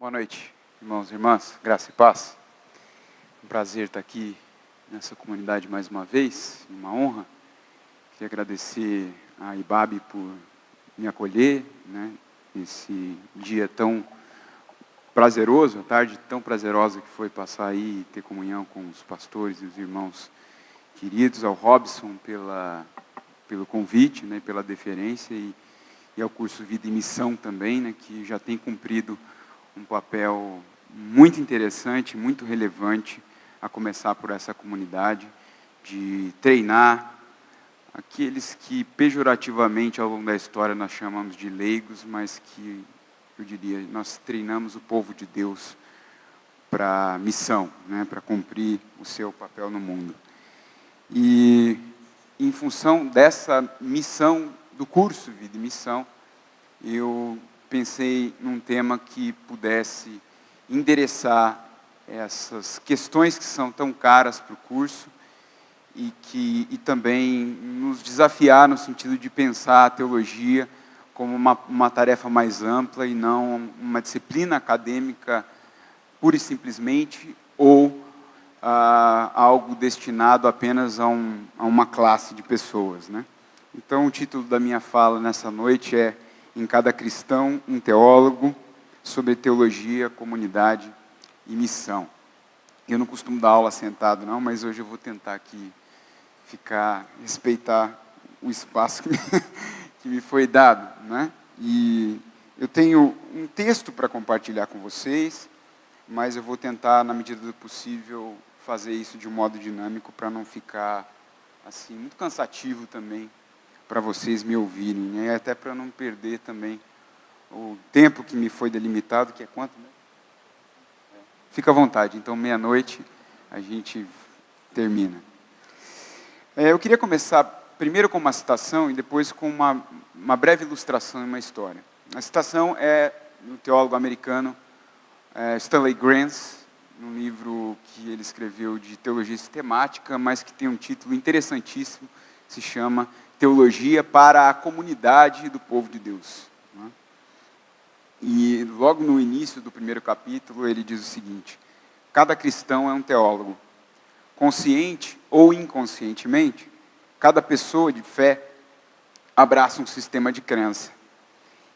Boa noite, irmãos e irmãs, graça e paz. Um prazer estar aqui nessa comunidade mais uma vez, uma honra. Queria agradecer a IBAB por me acolher, esse dia tão prazeroso, a tarde tão prazerosa que foi passar aí e ter comunhão com os pastores e os irmãos queridos, ao Robson pelo convite, pela deferência e ao curso Vida e Missão também, que já tem cumprido um papel muito interessante, muito relevante, a começar por essa comunidade, de treinar aqueles que pejorativamente ao longo da história nós chamamos de leigos, mas que, eu diria, nós treinamos o povo de Deus para missão, para cumprir o seu papel no mundo. E em função dessa missão do curso Vida e Missão, eu pensei num tema que pudesse endereçar essas questões que são tão caras para o curso e também nos desafiar no sentido de pensar a teologia como uma tarefa mais ampla e não uma disciplina acadêmica pura e simplesmente ou algo destinado apenas a uma classe de pessoas, Então, o título da minha fala nessa noite é Em Cada Cristão, um Teólogo, sobre teologia, comunidade e missão. Eu não costumo dar aula sentado, não, mas hoje eu vou tentar aqui respeitar o espaço que me foi dado, E eu tenho um texto para compartilhar com vocês, mas eu vou tentar, na medida do possível, fazer isso de um modo dinâmico para não ficar assim muito cansativo também para vocês me ouvirem, e até para não perder também o tempo que me foi delimitado, que é quanto? Fica à vontade, então 12:00 a gente termina. Eu queria começar primeiro com uma citação e depois com uma breve ilustração e uma história. A citação é do teólogo americano Stanley Grenz, num livro que ele escreveu de teologia sistemática, mas que tem um título interessantíssimo, que se chama Teologia para a Comunidade do Povo de Deus. E logo no início do primeiro capítulo ele diz o seguinte: cada cristão é um teólogo. Consciente ou inconscientemente, cada pessoa de fé abraça um sistema de crença.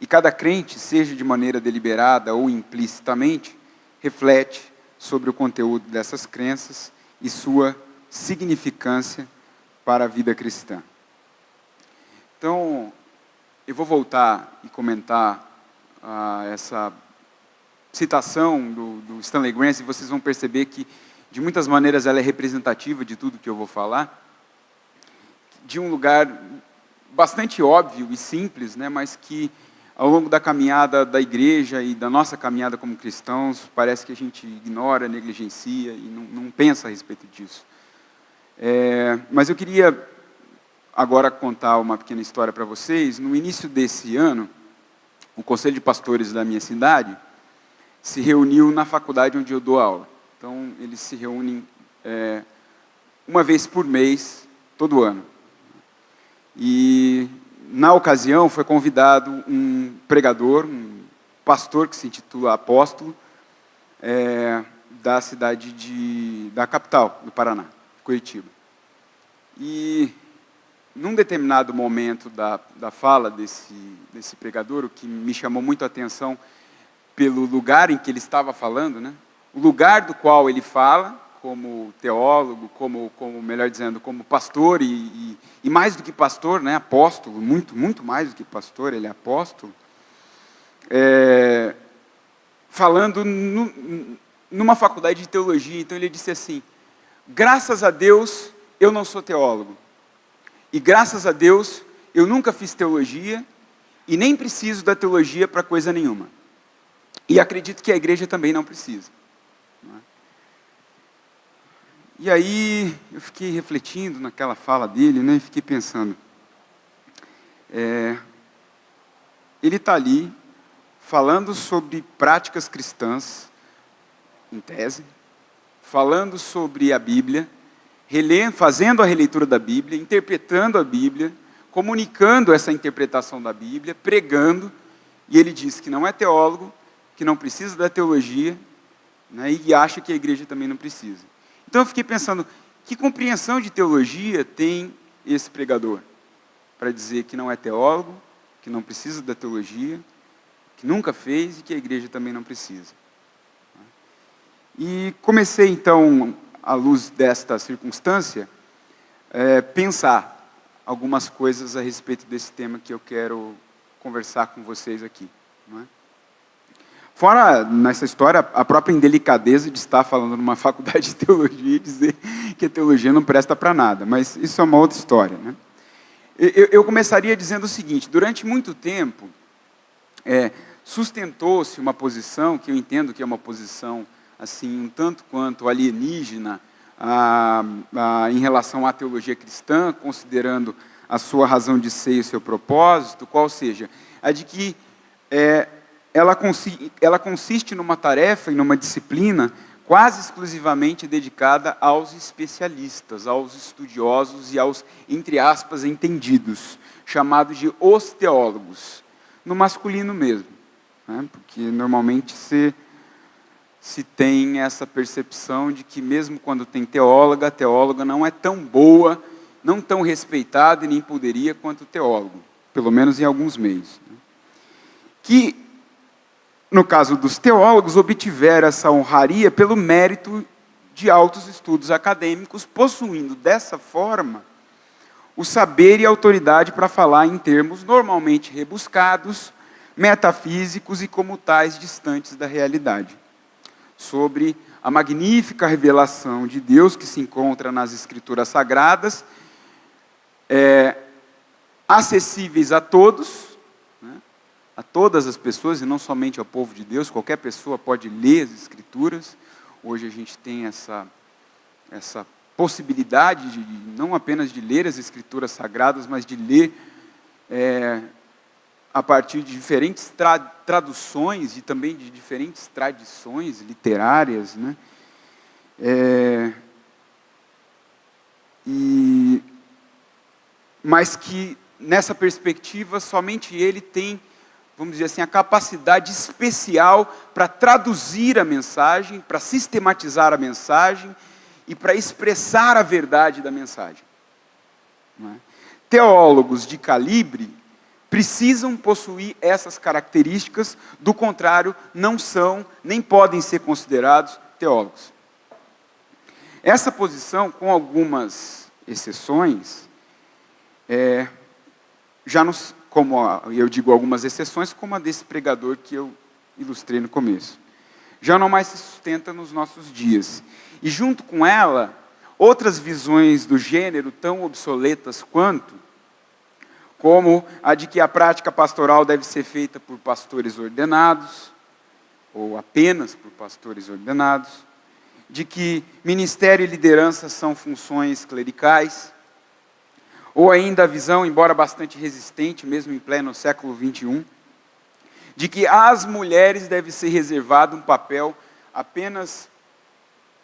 E cada crente, seja de maneira deliberada ou implicitamente, reflete sobre o conteúdo dessas crenças e sua significância para a vida cristã. Então, eu vou voltar e comentar essa citação do Stanley Grenz, e vocês vão perceber que, de muitas maneiras, ela é representativa de tudo que eu vou falar, de um lugar bastante óbvio e simples, mas que, ao longo da caminhada da igreja e da nossa caminhada como cristãos, parece que a gente ignora, negligencia e não pensa a respeito disso. Mas eu queria agora contar uma pequena história para vocês. No início desse ano, o Conselho de Pastores da minha cidade se reuniu na faculdade onde eu dou aula. Então, eles se reúnem uma vez por mês, todo ano. E, na ocasião, foi convidado um pregador, um pastor que se intitula Apóstolo, da cidade da capital do Paraná, Curitiba. E, num determinado momento da fala desse pregador, o que me chamou muito a atenção pelo lugar em que ele estava falando, o lugar do qual ele fala, como teólogo, como melhor dizendo, como pastor, e mais do que pastor, apóstolo, muito, muito mais do que pastor, ele é apóstolo, falando numa faculdade de teologia. Então ele disse assim: graças a Deus eu não sou teólogo. E graças a Deus, eu nunca fiz teologia e nem preciso da teologia para coisa nenhuma. E acredito que a igreja também não precisa. E aí, eu fiquei refletindo naquela fala dele, e fiquei pensando. Ele está ali, falando sobre práticas cristãs, em tese, falando sobre a Bíblia, fazendo a releitura da Bíblia, interpretando a Bíblia, comunicando essa interpretação da Bíblia, pregando, e ele diz que não é teólogo, que não precisa da teologia, né, e acha que a igreja também não precisa. Então eu fiquei pensando, que compreensão de teologia tem esse pregador? Para dizer que não é teólogo, que não precisa da teologia, que nunca fez e que a igreja também não precisa. E comecei então, à luz desta circunstância, pensar algumas coisas a respeito desse tema que eu quero conversar com vocês aqui. Não é? Fora, nessa história, a própria indelicadeza de estar falando numa faculdade de teologia e dizer que a teologia não presta para nada, mas isso é uma outra história. Né? Eu começaria dizendo o seguinte, durante muito tempo, sustentou-se uma posição, que eu entendo que é uma posição assim, um tanto quanto alienígena em relação à teologia cristã, considerando a sua razão de ser e o seu propósito, qual seja, a de que ela consiste numa tarefa e numa disciplina quase exclusivamente dedicada aos especialistas, aos estudiosos e aos, entre aspas, entendidos, chamados de os teólogos, no masculino mesmo, né? Porque normalmente se tem essa percepção de que mesmo quando tem teóloga, a teóloga não é tão boa, não tão respeitada e nem poderia quanto o teólogo, pelo menos em alguns meios. Né? Que, no caso dos teólogos, obtiveram essa honraria pelo mérito de altos estudos acadêmicos, possuindo dessa forma o saber e a autoridade para falar em termos normalmente rebuscados, metafísicos e como tais distantes da realidade, sobre a magnífica revelação de Deus que se encontra nas Escrituras Sagradas, acessíveis a todos, né, a todas as pessoas, e não somente ao povo de Deus, qualquer pessoa pode ler as Escrituras. Hoje a gente tem essa possibilidade de não apenas de ler as Escrituras Sagradas, mas de ler a partir de diferentes traduções e também de diferentes tradições literárias, né? Mas que, nessa perspectiva, somente ele tem, vamos dizer assim, a capacidade especial para traduzir a mensagem, para sistematizar a mensagem e para expressar a verdade da mensagem. Não é? Teólogos de calibre precisam possuir essas características, do contrário, não são, nem podem ser considerados teólogos. Essa posição, com algumas exceções, como eu digo algumas exceções, como a desse pregador que eu ilustrei no começo, já não mais se sustenta nos nossos dias. E junto com ela, outras visões do gênero tão obsoletas quanto, como a de que a prática pastoral deve ser feita por pastores ordenados, ou apenas por pastores ordenados, de que ministério e liderança são funções clericais, ou ainda a visão, embora bastante resistente, mesmo em pleno século XXI, de que às mulheres deve ser reservado um papel apenas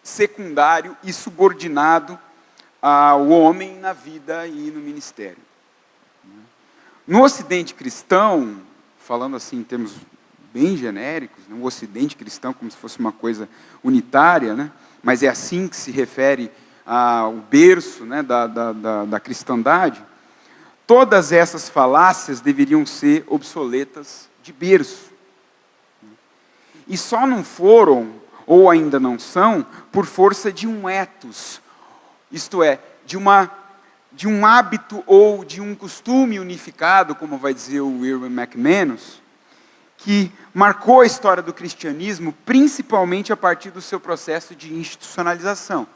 secundário e subordinado ao homem na vida e no ministério. No Ocidente cristão, falando assim em termos bem genéricos, o Ocidente cristão como se fosse uma coisa unitária, né? Mas é assim que se refere ao berço, né, da cristandade, todas essas falácias deveriam ser obsoletas de berço. E só não foram, ou ainda não são, por força de um ethos, isto é, de um hábito ou de um costume unificado, como vai dizer o Erwin McManus, que marcou a história do cristianismo, principalmente a partir do seu processo de institucionalização.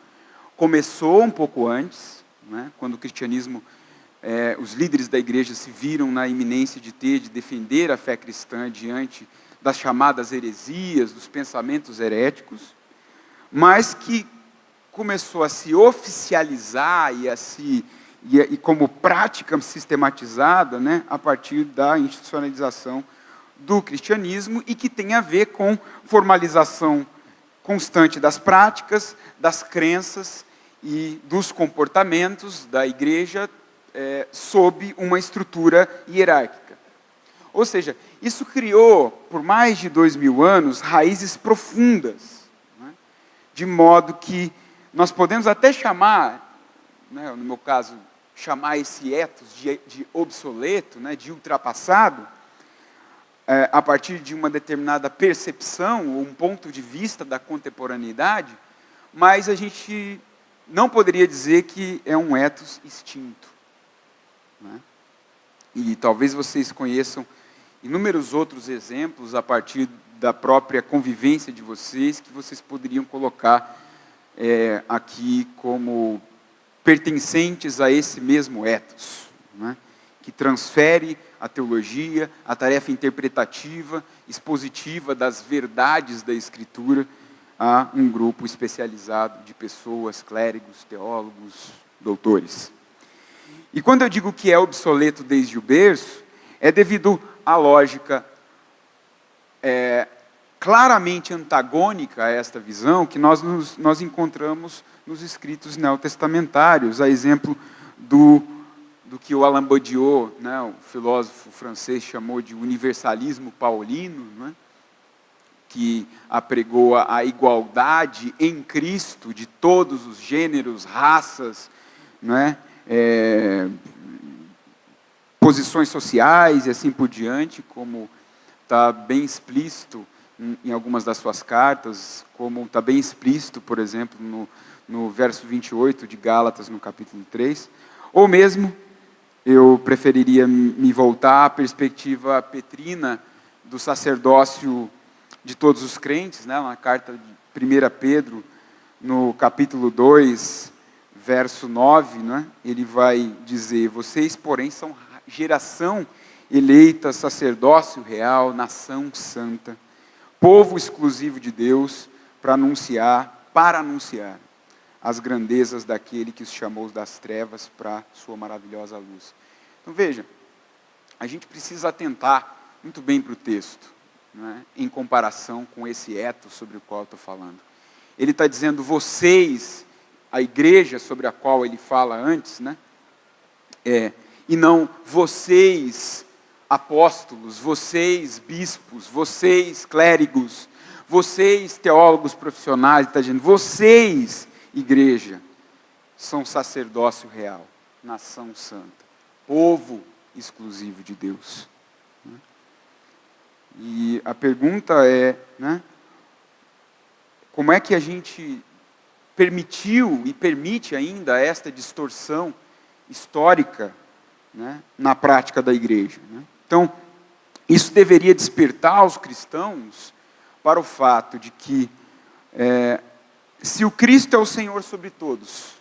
Começou um pouco antes, né, quando o cristianismo, os líderes da igreja se viram na iminência de defender a fé cristã diante das chamadas heresias, dos pensamentos heréticos, mas que começou a se oficializar e como prática sistematizada, né, a partir da institucionalização do cristianismo, e que tem a ver com formalização constante das práticas, das crenças e dos comportamentos da igreja sob uma estrutura hierárquica. Ou seja, isso criou, por mais de 2000 anos, raízes profundas, né? De modo que nós podemos até chamar, né, no meu caso, chamar esse ethos de obsoleto, né, de ultrapassado, a partir de uma determinada percepção ou um ponto de vista da contemporaneidade, mas a gente não poderia dizer que é um ethos extinto, né? E talvez vocês conheçam inúmeros outros exemplos a partir da própria convivência de vocês, que vocês poderiam colocar aqui como pertencentes a esse mesmo ethos, né? Que transfere a teologia, a tarefa interpretativa, expositiva das verdades da Escritura a um grupo especializado de pessoas, clérigos, teólogos, doutores. E quando eu digo que é obsoleto desde o berço, é devido à lógica claramente antagônica a esta visão que nós encontramos nos escritos neotestamentários, a exemplo do que o Alain Badiou, né, o filósofo francês, chamou de universalismo paulino, né, que apregou a igualdade em Cristo de todos os gêneros, raças, né, posições sociais e assim por diante, como está bem explícito em algumas das suas cartas, como está bem explícito, por exemplo, no verso 28 de Gálatas, no capítulo 3, ou mesmo, eu preferiria me voltar à perspectiva petrina do sacerdócio de todos os crentes, né, na carta de 1 Pedro, no capítulo 2, verso 9, né, ele vai dizer: vocês, porém, são geração eleita, sacerdócio real, nação santa, povo exclusivo de Deus, para anunciar as grandezas daquele que os chamou das trevas para sua maravilhosa luz. Então veja, a gente precisa atentar muito bem para o texto, né, em comparação com esse ethos sobre o qual eu estou falando. Ele está dizendo vocês, a igreja sobre a qual ele fala antes, né, e não vocês apóstolos, vocês bispos, vocês clérigos, vocês teólogos profissionais, está dizendo vocês, igreja, são sacerdócio real, nação santa, povo exclusivo de Deus. E a pergunta é, né, como é que a gente permitiu e permite ainda esta distorção histórica, né, na prática da igreja, né? Então, isso deveria despertar os cristãos para o fato de que, se o Cristo é o Senhor sobre todos,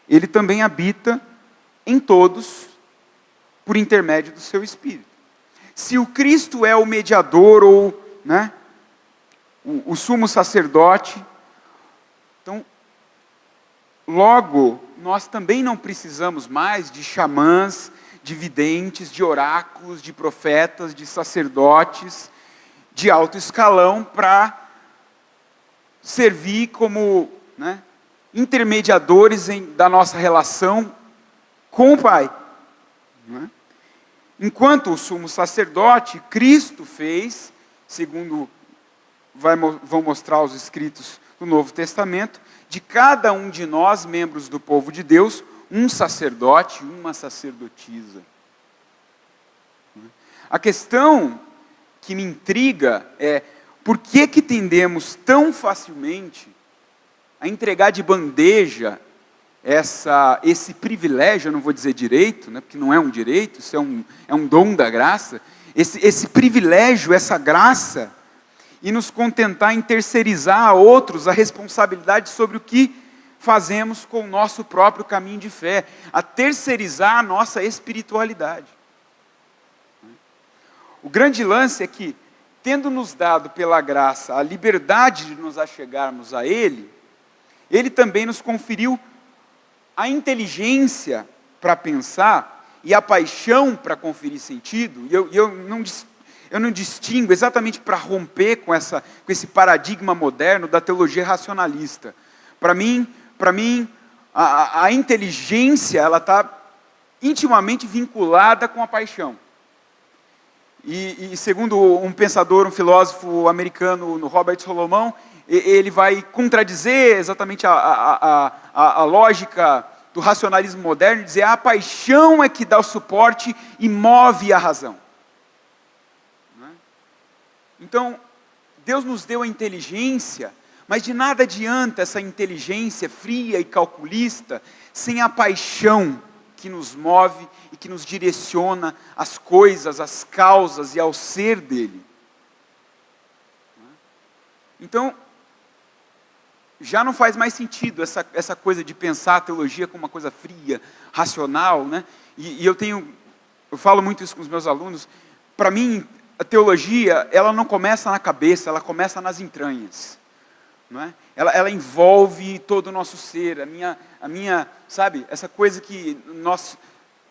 Ele também habita em todos por intermédio do seu Espírito. Se o Cristo é o mediador ou, né, o sumo sacerdote, então, logo, nós também não precisamos mais de xamãs, de videntes, de oráculos, de profetas, de sacerdotes, de alto escalão para servir como, né, intermediadores da nossa relação com o Pai, né? Enquanto o sumo sacerdote, Cristo fez, segundo vão mostrar os escritos do Novo Testamento, de cada um de nós, membros do povo de Deus, um sacerdote, uma sacerdotisa. A questão que me intriga é, por que tendemos tão facilmente a entregar de bandeja esse privilégio, eu não vou dizer direito, né, porque não é um direito, isso é um dom da graça, esse privilégio, essa graça, e nos contentar em terceirizar a outros a responsabilidade sobre o que fazemos com o nosso próprio caminho de fé, a terceirizar a nossa espiritualidade. O grande lance é que, tendo nos dado pela graça a liberdade de nos achegarmos a Ele, Ele também nos conferiu a inteligência para pensar e a paixão para conferir sentido. E eu não distingo exatamente para romper com esse paradigma moderno da teologia racionalista. Para mim, a inteligência ela está intimamente vinculada com a paixão. E segundo um pensador, um filósofo americano, no Robert Solomon, ele vai contradizer exatamente a lógica do racionalismo moderno, e dizer a paixão é que dá o suporte e move a razão. Então, Deus nos deu a inteligência, mas de nada adianta essa inteligência fria e calculista, sem a paixão que nos move e que nos direciona às coisas, às causas e ao ser dele. Então, já não faz mais sentido essa coisa de pensar a teologia como uma coisa fria, racional, né? E eu falo muito isso com os meus alunos. Para mim, a teologia, ela não começa na cabeça, ela começa nas entranhas, não é? Ela envolve todo o nosso ser, a minha, sabe, essa coisa que nós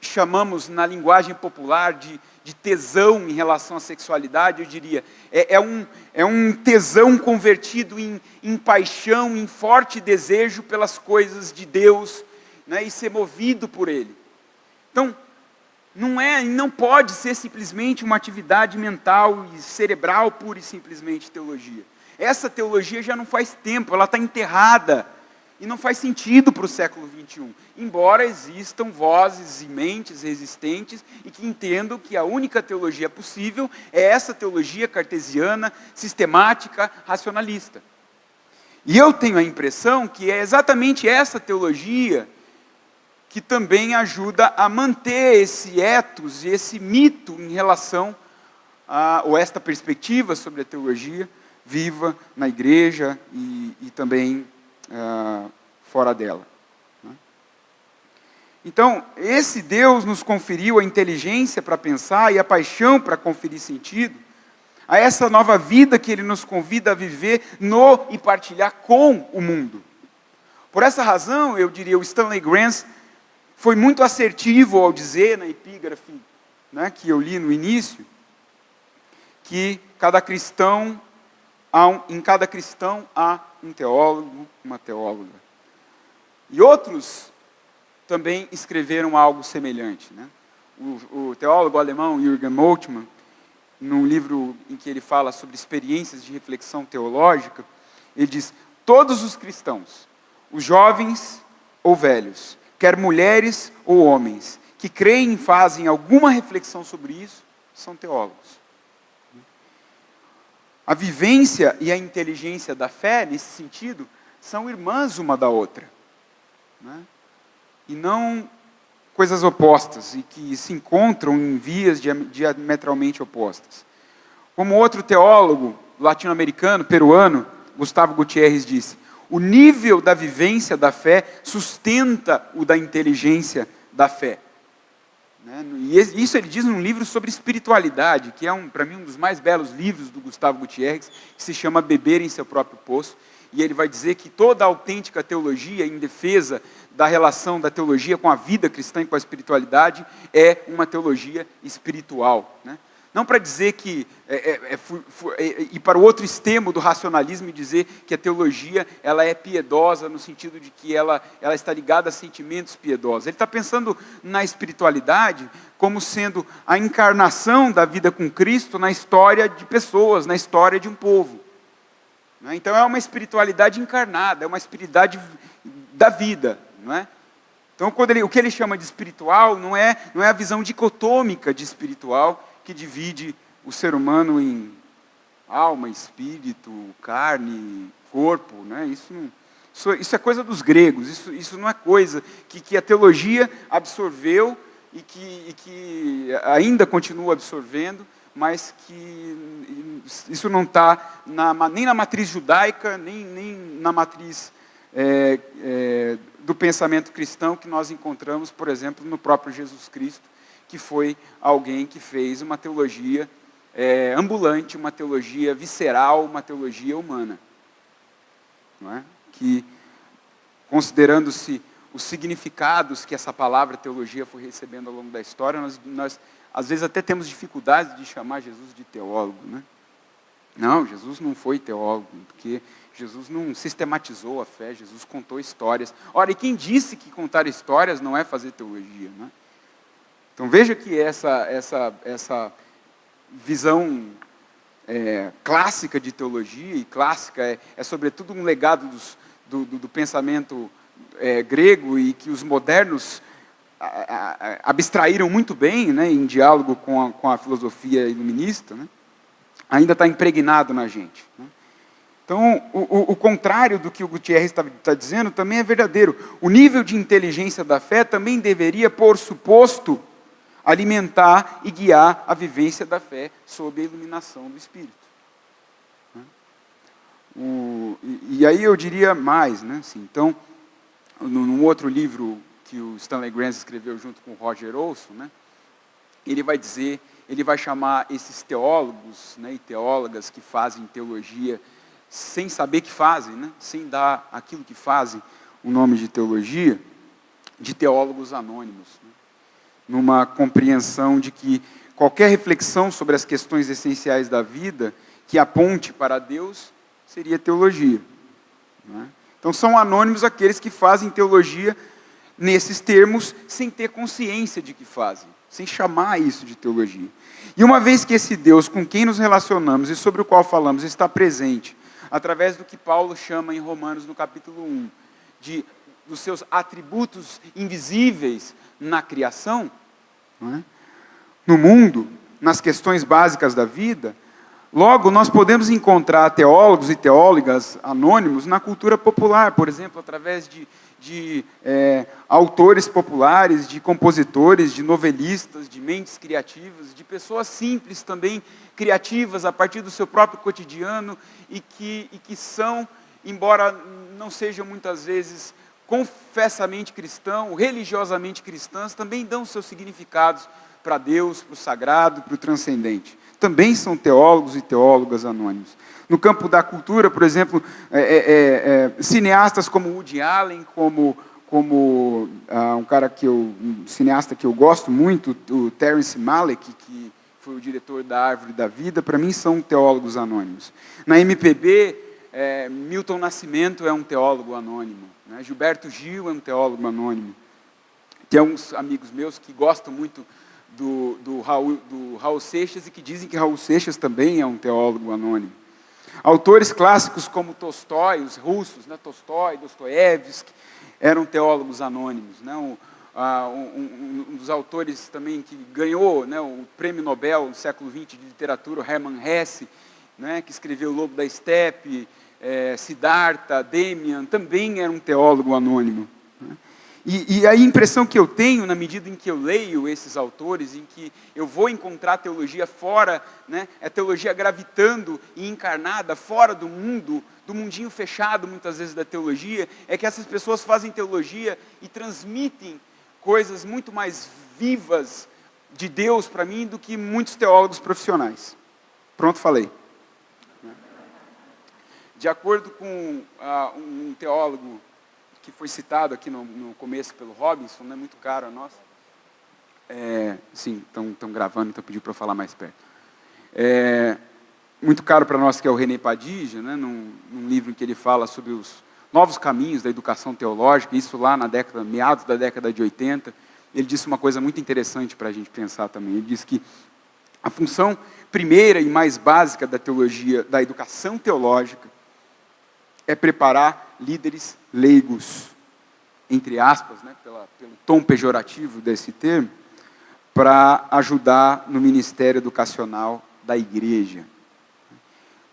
chamamos na linguagem popular de tesão em relação à sexualidade, eu diria, é um tesão convertido em paixão, em forte desejo pelas coisas de Deus, né, e ser movido por Ele. Então, não pode ser simplesmente uma atividade mental e cerebral, pura e simplesmente teologia. Essa teologia já não faz tempo, ela está enterrada, e não faz sentido para o século XXI, embora existam vozes e mentes resistentes, e que entendam que a única teologia possível é essa teologia cartesiana, sistemática, racionalista. E eu tenho a impressão que é exatamente essa teologia que também ajuda a manter esse ethos e esse mito em relação ou esta perspectiva sobre a teologia viva na igreja e também fora dela. Então, esse Deus nos conferiu a inteligência para pensar e a paixão para conferir sentido a essa nova vida que Ele nos convida a viver no e partilhar com o mundo. Por essa razão, eu diria, o Stanley Grenz foi muito assertivo ao dizer, na epígrafe, né, que eu li no início, que em cada cristão há um teólogo, uma teóloga. E outros também escreveram algo semelhante, né? O teólogo alemão Jürgen Moltmann, num livro em que ele fala sobre experiências de reflexão teológica, ele diz: todos os cristãos, os jovens ou velhos, quer mulheres ou homens, que creem e fazem alguma reflexão sobre isso, são teólogos. A vivência e a inteligência da fé, nesse sentido, são irmãs uma da outra, né? E não coisas opostas, e que se encontram em vias diametralmente opostas. Como outro teólogo latino-americano, peruano, Gustavo Gutierrez disse: o nível da vivência da fé sustenta o da inteligência da fé. E isso ele diz num livro sobre espiritualidade, que é, para mim, um dos mais belos livros do Gustavo Gutierrez, que se chama Beber em Seu Próprio Poço. E ele vai dizer que toda a autêntica teologia, em defesa da relação da teologia com a vida cristã e com a espiritualidade, é uma teologia espiritual, né? Não para dizer que, e para o outro extremo do racionalismo, dizer que a teologia ela é piedosa, no sentido de que ela está ligada a sentimentos piedosos. Ele está pensando na espiritualidade como sendo a encarnação da vida com Cristo na história de pessoas, na história de um povo. Então é uma espiritualidade encarnada, é uma espiritualidade da vida, não é? Então o que ele chama de espiritual não é a visão dicotômica de espiritual, que divide o ser humano em alma, espírito, carne, corpo, né? Isso é coisa dos gregos, isso não é coisa que a teologia absorveu e que ainda continua absorvendo, mas que isso não está nem na matriz judaica, nem na matriz do pensamento cristão que nós encontramos, por exemplo, no próprio Jesus Cristo, que foi alguém que fez uma teologia ambulante, uma teologia visceral, uma teologia humana. Não é? Que, considerando-se os significados que essa palavra teologia foi recebendo ao longo da história, nós às vezes até temos dificuldade de chamar Jesus de teólogo, né? Não, Jesus não foi teólogo, porque Jesus não sistematizou a fé, Jesus contou histórias. Ora, e quem disse que contar histórias não é fazer teologia, né? Então veja que visão clássica de teologia, e clássica é sobretudo um legado do pensamento grego, e que os modernos abstraíram muito bem, né, em diálogo com a filosofia iluminista, né, ainda está impregnado na gente, né. Então, o contrário do que o Gutierrez está dizendo também é verdadeiro. O nível de inteligência da fé também deveria, por suposto, alimentar e guiar a vivência da fé sob a iluminação do Espírito. E aí eu diria mais, né? Assim, então, num outro livro que o Stanley Grenz escreveu junto com o Roger Olson, né, ele vai chamar esses teólogos, né, e teólogas que fazem teologia sem saber que fazem, né, sem dar aquilo que fazem o nome de teologia, de teólogos anônimos, né, numa compreensão de que qualquer reflexão sobre as questões essenciais da vida que aponte para Deus seria teologia, né? Então são anônimos aqueles que fazem teologia nesses termos sem ter consciência de que fazem, sem chamar isso de teologia. E uma vez que esse Deus com quem nos relacionamos e sobre o qual falamos está presente, através do que Paulo chama em Romanos, no capítulo 1, dos seus atributos invisíveis na criação, não é? No mundo, nas questões básicas da vida, logo nós podemos encontrar teólogos e teólogas anônimos na cultura popular, por exemplo, através de autores populares, de compositores, de novelistas, de mentes criativas, de pessoas simples também, criativas a partir do seu próprio cotidiano, e que são, embora não sejam muitas vezes confessamente cristãos, religiosamente cristãs, também dão seus significados para Deus, para o sagrado, para o transcendente. Também são teólogos e teólogas anônimos. No campo da cultura, por exemplo, cineastas como Woody Allen, como um cineasta que eu gosto muito, o Terrence Malick, que foi o diretor da Árvore da Vida, para mim são teólogos anônimos. Na MPB, Milton Nascimento é um teólogo anônimo, né? Gilberto Gil é um teólogo anônimo. Tem alguns amigos meus que gostam muito do Raul Seixas e que dizem que Raul Seixas também é um teólogo anônimo. Autores clássicos como Tolstói, os russos, né, Tolstói, Dostoiévski, eram teólogos anônimos, né? Um dos autores também que ganhou, né, o prêmio Nobel do século XX de literatura, Hermann Hesse, né, que escreveu O Lobo da Estepe, Siddhartha, Demian, também era um teólogo anônimo, né? E a impressão que eu tenho, na medida em que eu leio esses autores, em que eu vou encontrar teologia fora, né, teologia gravitando e encarnada fora do mundo, do mundinho fechado, muitas vezes, da teologia, é que essas pessoas fazem teologia e transmitem coisas muito mais vivas de Deus para mim do que muitos teólogos profissionais. Pronto, falei. De acordo com um teólogo que foi citado aqui no começo pelo Robinson, não é muito caro a nós. Sim, estão gravando, então pediu para eu falar mais perto. Muito caro para nós, que é o René Padilha, né, num livro em que ele fala sobre os novos caminhos da educação teológica, isso lá meados da década de 80, ele disse uma coisa muito interessante para a gente pensar também. Ele disse que a função primeira e mais básica da teologia, da educação teológica, é preparar líderes leigos, entre aspas, né, pelo tom pejorativo desse termo, para ajudar no ministério educacional da igreja.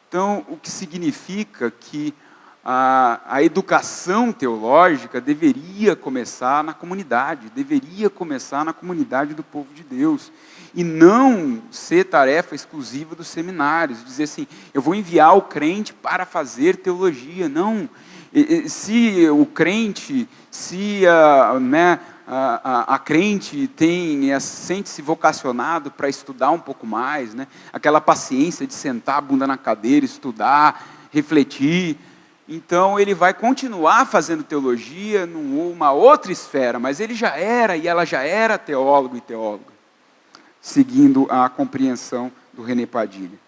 Então, o que significa que a educação teológica deveria começar na comunidade do povo de Deus, e não ser tarefa exclusiva dos seminários, dizer assim, eu vou enviar o crente para fazer teologia. Não, se o crente, a crente sente-se vocacionado para estudar um pouco mais, né, aquela paciência de sentar a bunda na cadeira, estudar, refletir, então ele vai continuar fazendo teologia numa outra esfera, mas ele já era, e ela já era teólogo e teóloga, seguindo a compreensão do René Padilha.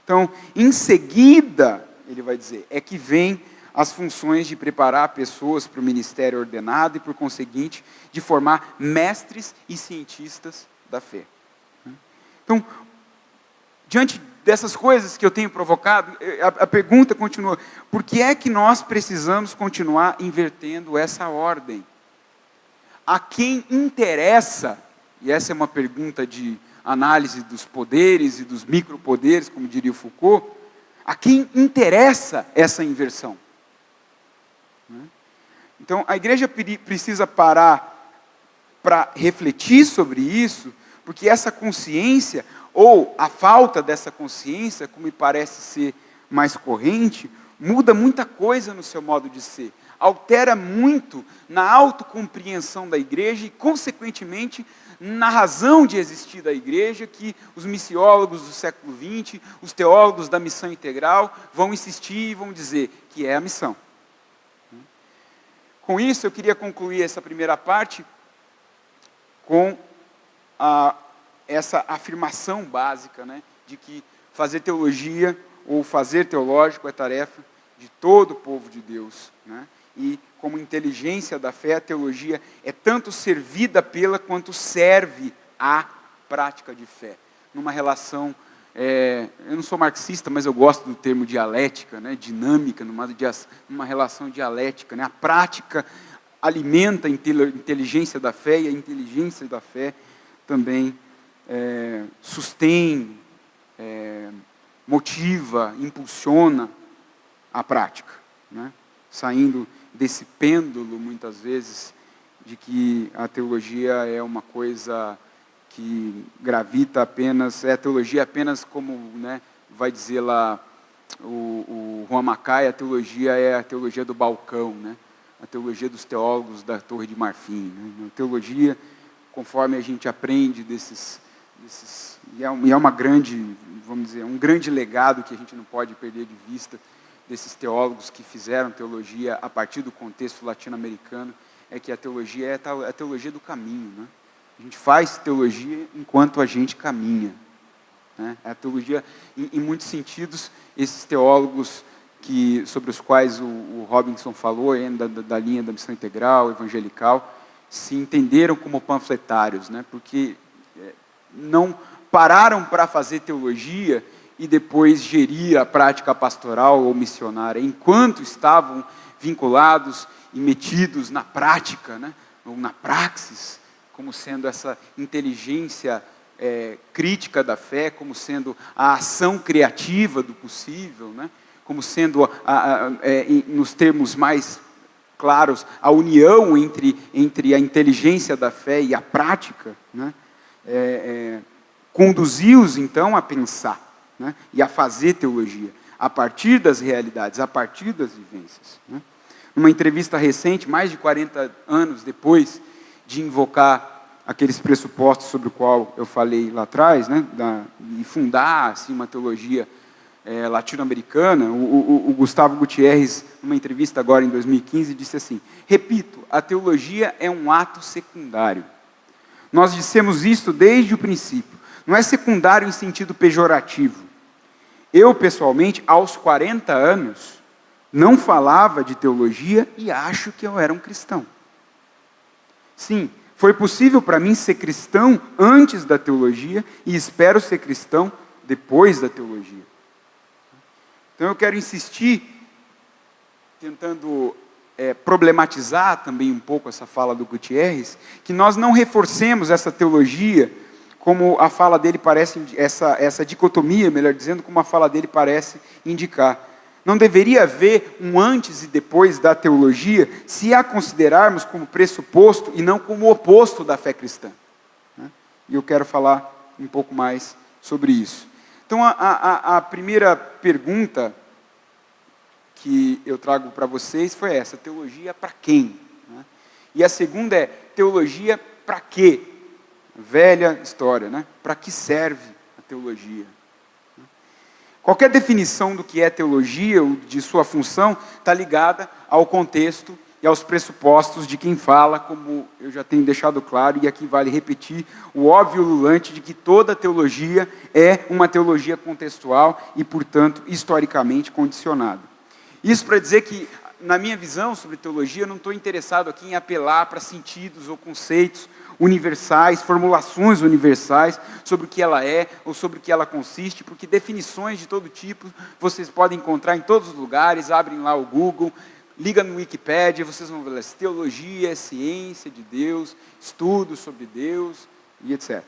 Então, em seguida, ele vai dizer, é que vem as funções de preparar pessoas para o ministério ordenado e, por conseguinte, de formar mestres e cientistas da fé. Então, diante dessas coisas que eu tenho provocado, a pergunta continua: por que é que nós precisamos continuar invertendo essa ordem? A quem interessa, e essa é uma pergunta de análise dos poderes e dos micropoderes, como diria Foucault, a quem interessa essa inversão? Então, a igreja precisa parar para refletir sobre isso, porque essa consciência, ou a falta dessa consciência, como me parece ser mais corrente, muda muita coisa no seu modo de ser, altera muito na autocompreensão da igreja e, consequentemente, na razão de existir da igreja, que os missiólogos do século XX, os teólogos da missão integral, vão insistir e vão dizer que é a missão. Com isso, eu queria concluir essa primeira parte com essa afirmação básica, né, de que fazer teologia ou fazer teológico é tarefa de todo o povo de Deus, né? E como inteligência da fé, a teologia é tanto servida pela quanto serve à prática de fé. Numa relação, eu não sou marxista, mas eu gosto do termo dialética, né, dinâmica, numa relação dialética, né? A prática alimenta a inteligência da fé e a inteligência da fé também sustém, motiva, impulsiona a prática, né? Saindo desse pêndulo, muitas vezes, de que a teologia é uma coisa que gravita apenas, a teologia apenas como, né, vai dizer lá o Juan Macay, a teologia é a teologia do balcão, né? A teologia dos teólogos da Torre de Marfim, né? A teologia, conforme a gente aprende e é uma grande, vamos dizer, um grande legado que a gente não pode perder de vista, desses teólogos que fizeram teologia a partir do contexto latino-americano, é que a teologia é a teologia do caminho, né? A gente faz teologia enquanto a gente caminha, né? A teologia, em muitos sentidos, esses teólogos sobre os quais o Robinson falou, da linha da missão integral, evangelical, se entenderam como panfletários, né? Porque não pararam para fazer teologia e depois gerir a prática pastoral ou missionária, enquanto estavam vinculados e metidos na prática, né, ou na praxis, como sendo essa inteligência crítica da fé, como sendo a ação criativa do possível, né, como sendo, nos termos mais claros, a união entre a inteligência da fé e a prática, né, conduziu-os então a pensar, né, e a fazer teologia, a partir das realidades, a partir das vivências, né. Numa entrevista recente, mais de 40 anos depois de invocar aqueles pressupostos sobre o qual eu falei lá atrás, né, e fundar assim, uma teologia latino-americana, o Gustavo Gutierrez, numa entrevista agora em 2015, disse assim: repito, a teologia é um ato secundário. Nós dissemos isso desde o princípio. Não é secundário em sentido pejorativo. Eu, pessoalmente, aos 40 anos, não falava de teologia e acho que eu era um cristão. Sim, foi possível para mim ser cristão antes da teologia e espero ser cristão depois da teologia. Então eu quero insistir, tentando problematizar também um pouco essa fala do Gutierrez, que nós não reforcemos essa teologia como a fala dele parece, essa dicotomia, melhor dizendo, como a fala dele parece indicar. Não deveria haver um antes e depois da teologia, se a considerarmos como pressuposto e não como oposto da fé cristã, né? E eu quero falar um pouco mais sobre isso. Então, a primeira pergunta que eu trago para vocês foi essa: teologia para quem? Né? E a segunda é: teologia para quê? Velha história, né? Para que serve a teologia? Qualquer definição do que é teologia, ou de sua função, está ligada ao contexto e aos pressupostos de quem fala, como eu já tenho deixado claro, e aqui vale repetir o óbvio ululante de que toda teologia é uma teologia contextual e, portanto, historicamente condicionada. Isso para dizer que na minha visão sobre teologia, eu não estou interessado aqui em apelar para sentidos ou conceitos universais, formulações universais sobre o que ela é ou sobre o que ela consiste, porque definições de todo tipo vocês podem encontrar em todos os lugares. Abrem lá o Google, liga no Wikipédia, vocês vão ver teologia, ciência de Deus, estudos sobre Deus e etc.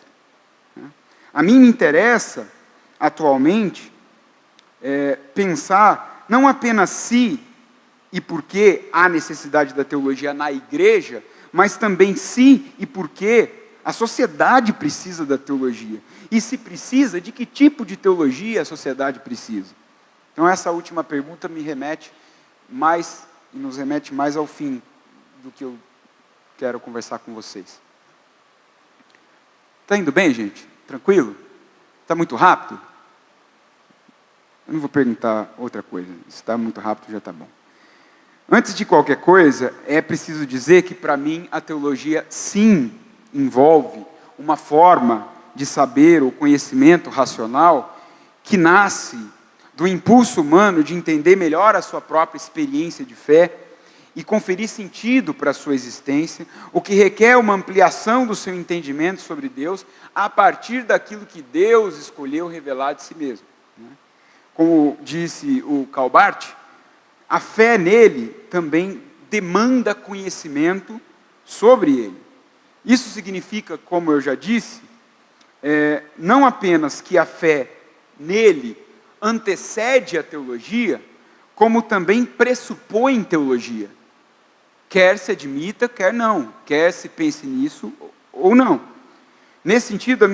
A mim me interessa, atualmente, pensar não apenas se e por que há necessidade da teologia na igreja, mas também se e por que a sociedade precisa da teologia. E se precisa, de que tipo de teologia a sociedade precisa? Então essa última pergunta me remete mais, e nos remete mais ao fim do que eu quero conversar com vocês. Está indo bem, gente? Tranquilo? Está muito rápido? Eu não vou perguntar outra coisa. Se está muito rápido, já está bom. Antes de qualquer coisa, é preciso dizer que, para mim, a teologia, sim, envolve uma forma de saber ou conhecimento racional que nasce do impulso humano de entender melhor a sua própria experiência de fé e conferir sentido para a sua existência, o que requer uma ampliação do seu entendimento sobre Deus a partir daquilo que Deus escolheu revelar de si mesmo. Como disse o Calbart, a fé nele também demanda conhecimento sobre ele. Isso significa, como eu já disse, não apenas que a fé nele antecede a teologia, como também pressupõe teologia. Quer se admita, quer não. Quer se pense nisso ou não. Nesse sentido,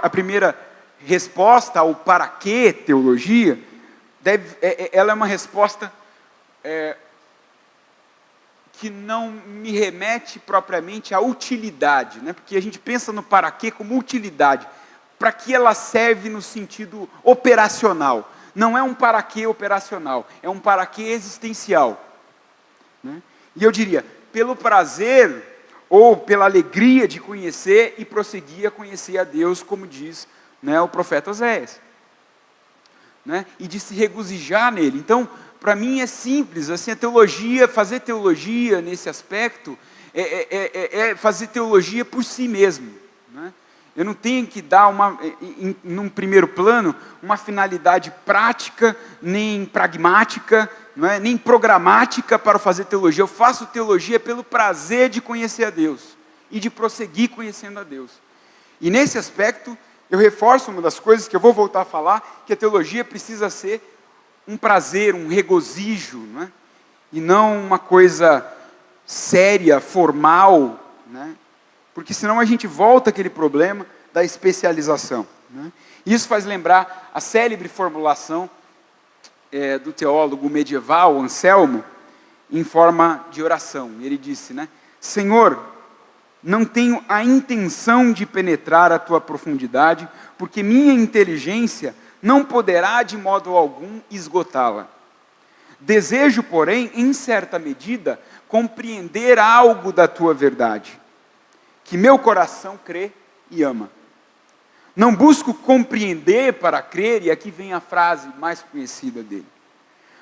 a primeira resposta ao para que teologia, ela é uma resposta que não me remete propriamente à utilidade, né? Porque a gente pensa no para quê como utilidade. Para que ela serve no sentido operacional. Não é um para quê operacional, é um para quê existencial. Né? E eu diria, pelo prazer ou pela alegria de conhecer e prosseguir a conhecer a Deus, como diz, né, o profeta Oséias. Né? E de se regozijar nele. Então, para mim é simples, assim, a teologia, fazer teologia nesse aspecto, é fazer teologia por si mesmo. Né? Eu não tenho que dar, num primeiro plano, uma finalidade prática, nem pragmática, não é? Nem programática para fazer teologia. Eu faço teologia pelo prazer de conhecer a Deus e de prosseguir conhecendo a Deus. E nesse aspecto, eu reforço uma das coisas que eu vou voltar a falar, que a teologia precisa ser um prazer, um regozijo, não é? E não uma coisa séria, formal, né? Porque senão a gente volta àquele problema da especialização. Né? Isso faz lembrar a célebre formulação do teólogo medieval Anselmo, em forma de oração. Ele disse, né? Senhor, não tenho a intenção de penetrar a tua profundidade, porque minha inteligência não poderá de modo algum esgotá-la. Desejo, porém, em certa medida, compreender algo da tua verdade, que meu coração crê e ama. Não busco compreender para crer, e aqui vem a frase mais conhecida dele,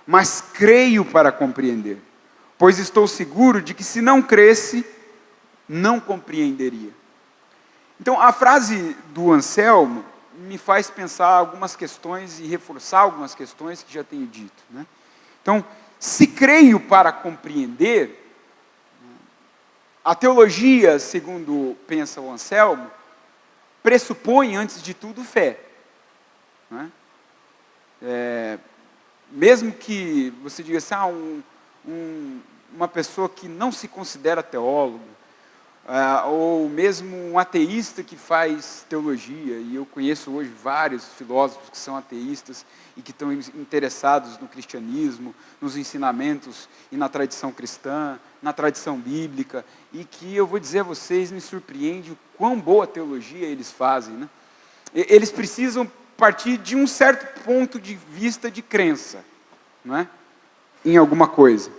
mas creio para compreender, pois estou seguro de que se não cresce, não compreenderia. Então, a frase do Anselmo me faz pensar algumas questões e reforçar algumas questões que já tenho dito. Né? Então, se creio para compreender, a teologia, segundo pensa o Anselmo, pressupõe, antes de tudo, fé. Não é? Mesmo que você diga assim, uma pessoa que não se considera teólogo, ou mesmo um ateísta que faz teologia, e eu conheço hoje vários filósofos que são ateístas e que estão interessados no cristianismo, nos ensinamentos e na tradição cristã, na tradição bíblica, e que eu vou dizer a vocês, me surpreende o quão boa teologia eles fazem. Né? Eles precisam partir de um certo ponto de vista de crença, não é? Em alguma coisa.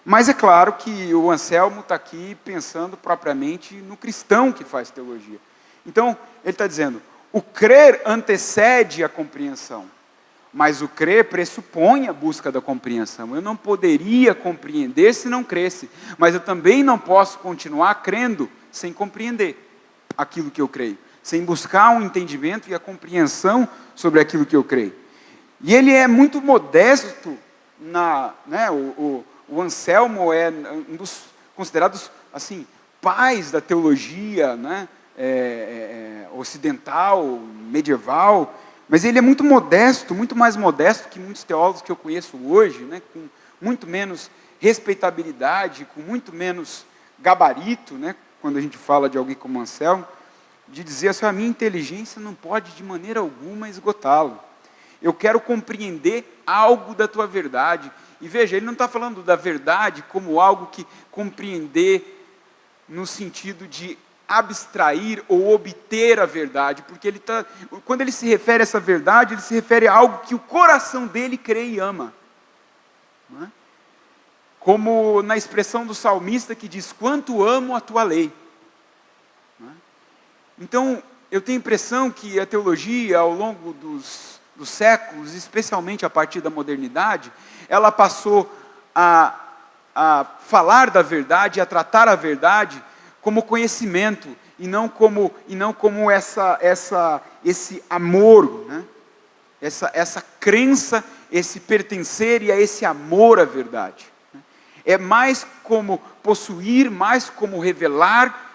Mas é claro que o Anselmo está aqui pensando propriamente no cristão que faz teologia. Então, ele está dizendo, o crer antecede a compreensão. Mas o crer pressupõe a busca da compreensão. Eu não poderia compreender se não cresse, mas eu também não posso continuar crendo sem compreender aquilo que eu creio, sem buscar um entendimento e a compreensão sobre aquilo que eu creio. E ele é muito modesto, o Anselmo é um dos considerados assim, pais da teologia, ocidental, medieval, mas ele é muito modesto, muito mais modesto que muitos teólogos que eu conheço hoje, com muito menos respeitabilidade, com muito menos gabarito, quando a gente fala de alguém como Anselmo, de dizer assim, a minha inteligência não pode de maneira alguma esgotá-lo. Eu quero compreender algo da tua verdade. E veja, ele não está falando da verdade como algo que compreender no sentido de abstrair ou obter a verdade, porque quando ele se refere a essa verdade, ele se refere a algo que o coração dele crê e ama. Não é? Como na expressão do salmista que diz, quanto amo a tua lei. Não é? Então, eu tenho a impressão que a teologia, ao longo dos séculos, especialmente a partir da modernidade, ela passou a falar da verdade, a tratar a verdade como conhecimento, e não como esse amor, essa crença, esse pertencer e a esse amor à verdade. É mais como possuir, mais como revelar,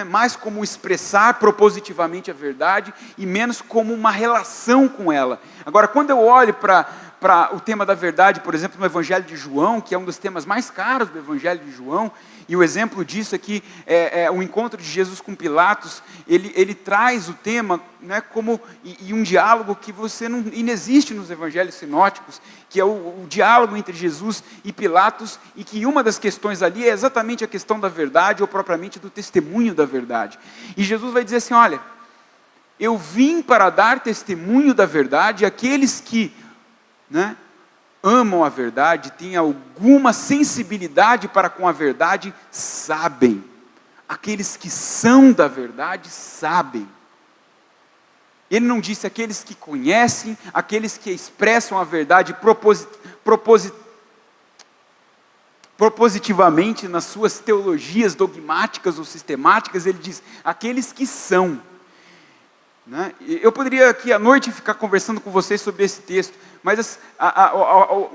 mais como expressar propositivamente a verdade, e menos como uma relação com ela. Agora, quando eu olho para o tema da verdade, por exemplo, no Evangelho de João, que é um dos temas mais caros do Evangelho de João, e o exemplo disso aqui é o encontro de Jesus com Pilatos, ele traz o tema como um diálogo que inexiste nos Evangelhos sinóticos, que é o diálogo entre Jesus e Pilatos, e que uma das questões ali é exatamente a questão da verdade, ou propriamente do testemunho da verdade. E Jesus vai dizer assim, olha, eu vim para dar testemunho da verdade, aqueles que amam a verdade, têm alguma sensibilidade para com a verdade, sabem. Aqueles que são da verdade, sabem. Ele não disse aqueles que conhecem, aqueles que expressam a verdade propositivamente nas suas teologias dogmáticas ou sistemáticas, ele diz, aqueles que são. Eu poderia aqui à noite ficar conversando com vocês sobre esse texto, mas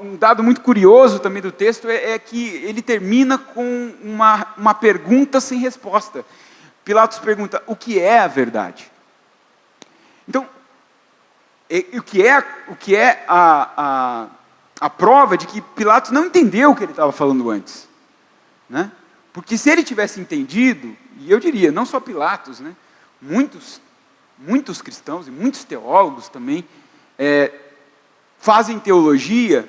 um dado muito curioso também do texto é que ele termina com uma pergunta sem resposta. Pilatos pergunta, o que é a verdade? Então, o que é a prova de que Pilatos não entendeu o que ele estava falando antes. Porque se ele tivesse entendido, e eu diria, não só Pilatos, muitos cristãos e muitos teólogos também fazem teologia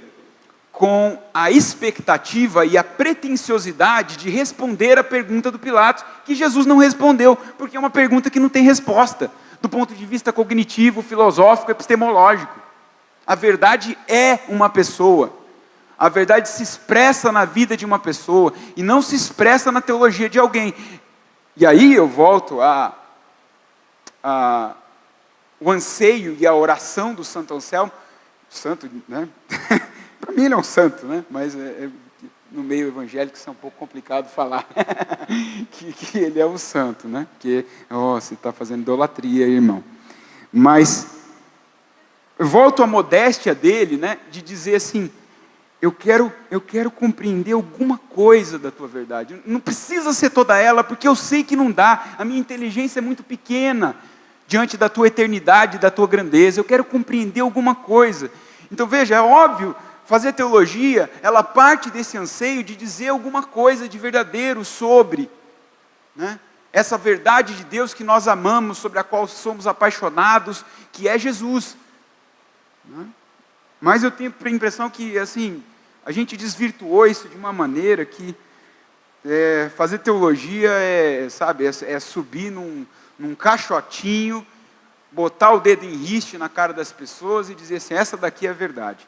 com a expectativa e a pretensiosidade de responder a pergunta do Pilatos, que Jesus não respondeu, porque é uma pergunta que não tem resposta, do ponto de vista cognitivo, filosófico, epistemológico. A verdade é uma pessoa, a verdade se expressa na vida de uma pessoa, e não se expressa na teologia de alguém. E aí eu volto o anseio e a oração do Santo Anselmo, santo, para mim ele é um santo, mas no meio evangélico isso é um pouco complicado falar, que ele é um santo, porque você está fazendo idolatria, irmão. Mas eu volto à modéstia dele, de dizer assim, eu quero compreender alguma coisa da tua verdade, não precisa ser toda ela, porque eu sei que não dá, a minha inteligência é muito pequena, diante da tua eternidade, da tua grandeza, eu quero compreender alguma coisa. Então veja, é óbvio, fazer teologia, ela parte desse anseio de dizer alguma coisa de verdadeiro sobre essa verdade de Deus que nós amamos, sobre a qual somos apaixonados, que é Jesus. Mas eu tenho a impressão que, assim, a gente desvirtuou isso de uma maneira que fazer teologia é subir num caixotinho, botar o dedo em riste na cara das pessoas e dizer assim, essa daqui é a verdade.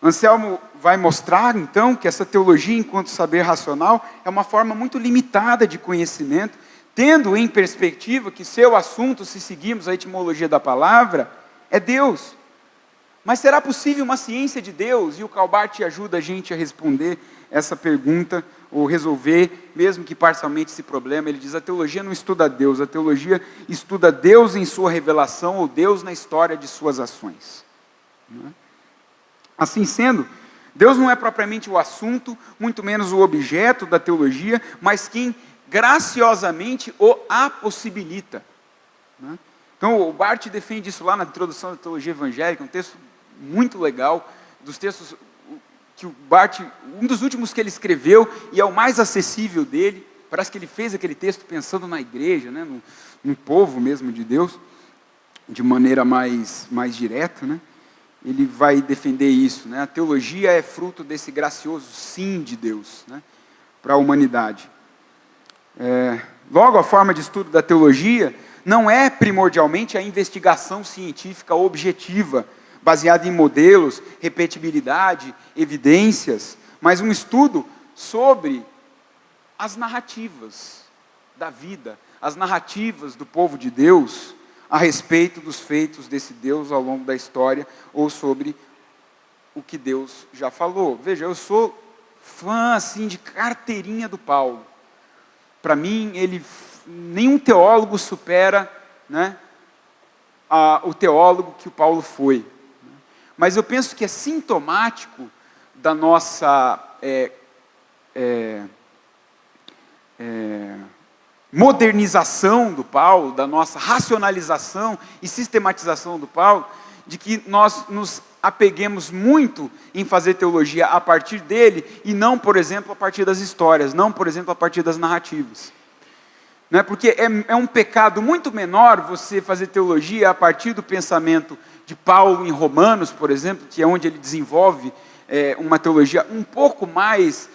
Anselmo vai mostrar, então, que essa teologia, enquanto saber racional, é uma forma muito limitada de conhecimento, tendo em perspectiva que seu assunto, se seguirmos a etimologia da palavra, é Deus. Mas será possível uma ciência de Deus? E o Karl Barth ajuda a gente a responder essa pergunta, ou resolver, mesmo que parcialmente, esse problema. Ele diz: a teologia não estuda Deus, a teologia estuda Deus em sua revelação, ou Deus na história de suas ações. Assim sendo, Deus não é propriamente o assunto, muito menos o objeto da teologia, mas quem graciosamente o possibilita. Então o Barth defende isso lá na introdução da teologia evangélica, um texto muito legal, dos textos que o Barth, um dos últimos que ele escreveu, e é o mais acessível dele. Parece que ele fez aquele texto pensando na igreja, né, no povo mesmo de Deus, de maneira mais direta, né? Ele vai defender isso, né? A teologia é fruto desse gracioso sim de Deus, né, para a humanidade. Logo, a forma de estudo da teologia não é primordialmente a investigação científica objetiva, baseada em modelos, repetibilidade, evidências, mas um estudo sobre as narrativas da vida, as narrativas do povo de Deus, a respeito dos feitos desse Deus ao longo da história, ou sobre o que Deus já falou. Veja, eu sou fã assim de carteirinha do Paulo. Para mim, nenhum teólogo supera, né, o teólogo que o Paulo foi. Mas eu penso que é sintomático da nossa modernização do Paulo, da nossa racionalização e sistematização do Paulo, de que nós nos apeguemos muito em fazer teologia a partir dele, e não, por exemplo, a partir das histórias, não, por exemplo, a partir das narrativas. Não é? Porque é um pecado muito menor você fazer teologia a partir do pensamento de Paulo em Romanos, por exemplo, que é onde ele desenvolve uma teologia um pouco mais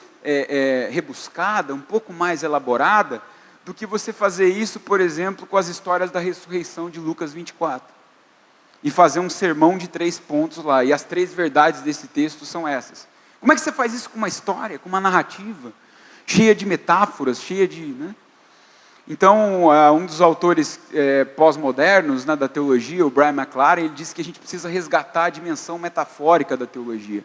rebuscada, um pouco mais elaborada, do que você fazer isso, por exemplo, com as histórias da ressurreição de Lucas 24. E fazer um sermão de 3 pontos lá, e as 3 verdades desse texto são essas. Como é que você faz isso com uma história, com uma narrativa, cheia de metáforas, cheia de... né? Então, um dos autores pós-modernos, né, da teologia, o Brian McLaren, ele disse que a gente precisa resgatar a dimensão metafórica da teologia.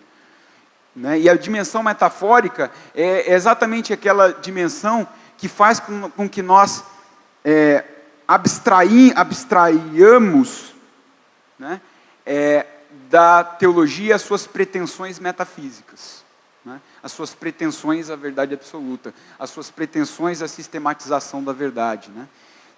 Né? E a dimensão metafórica é exatamente aquela dimensão que faz com que nós abstraiamos, né, da teologia as suas pretensões metafísicas, né, as suas pretensões à verdade absoluta, as suas pretensões à sistematização da verdade. Né?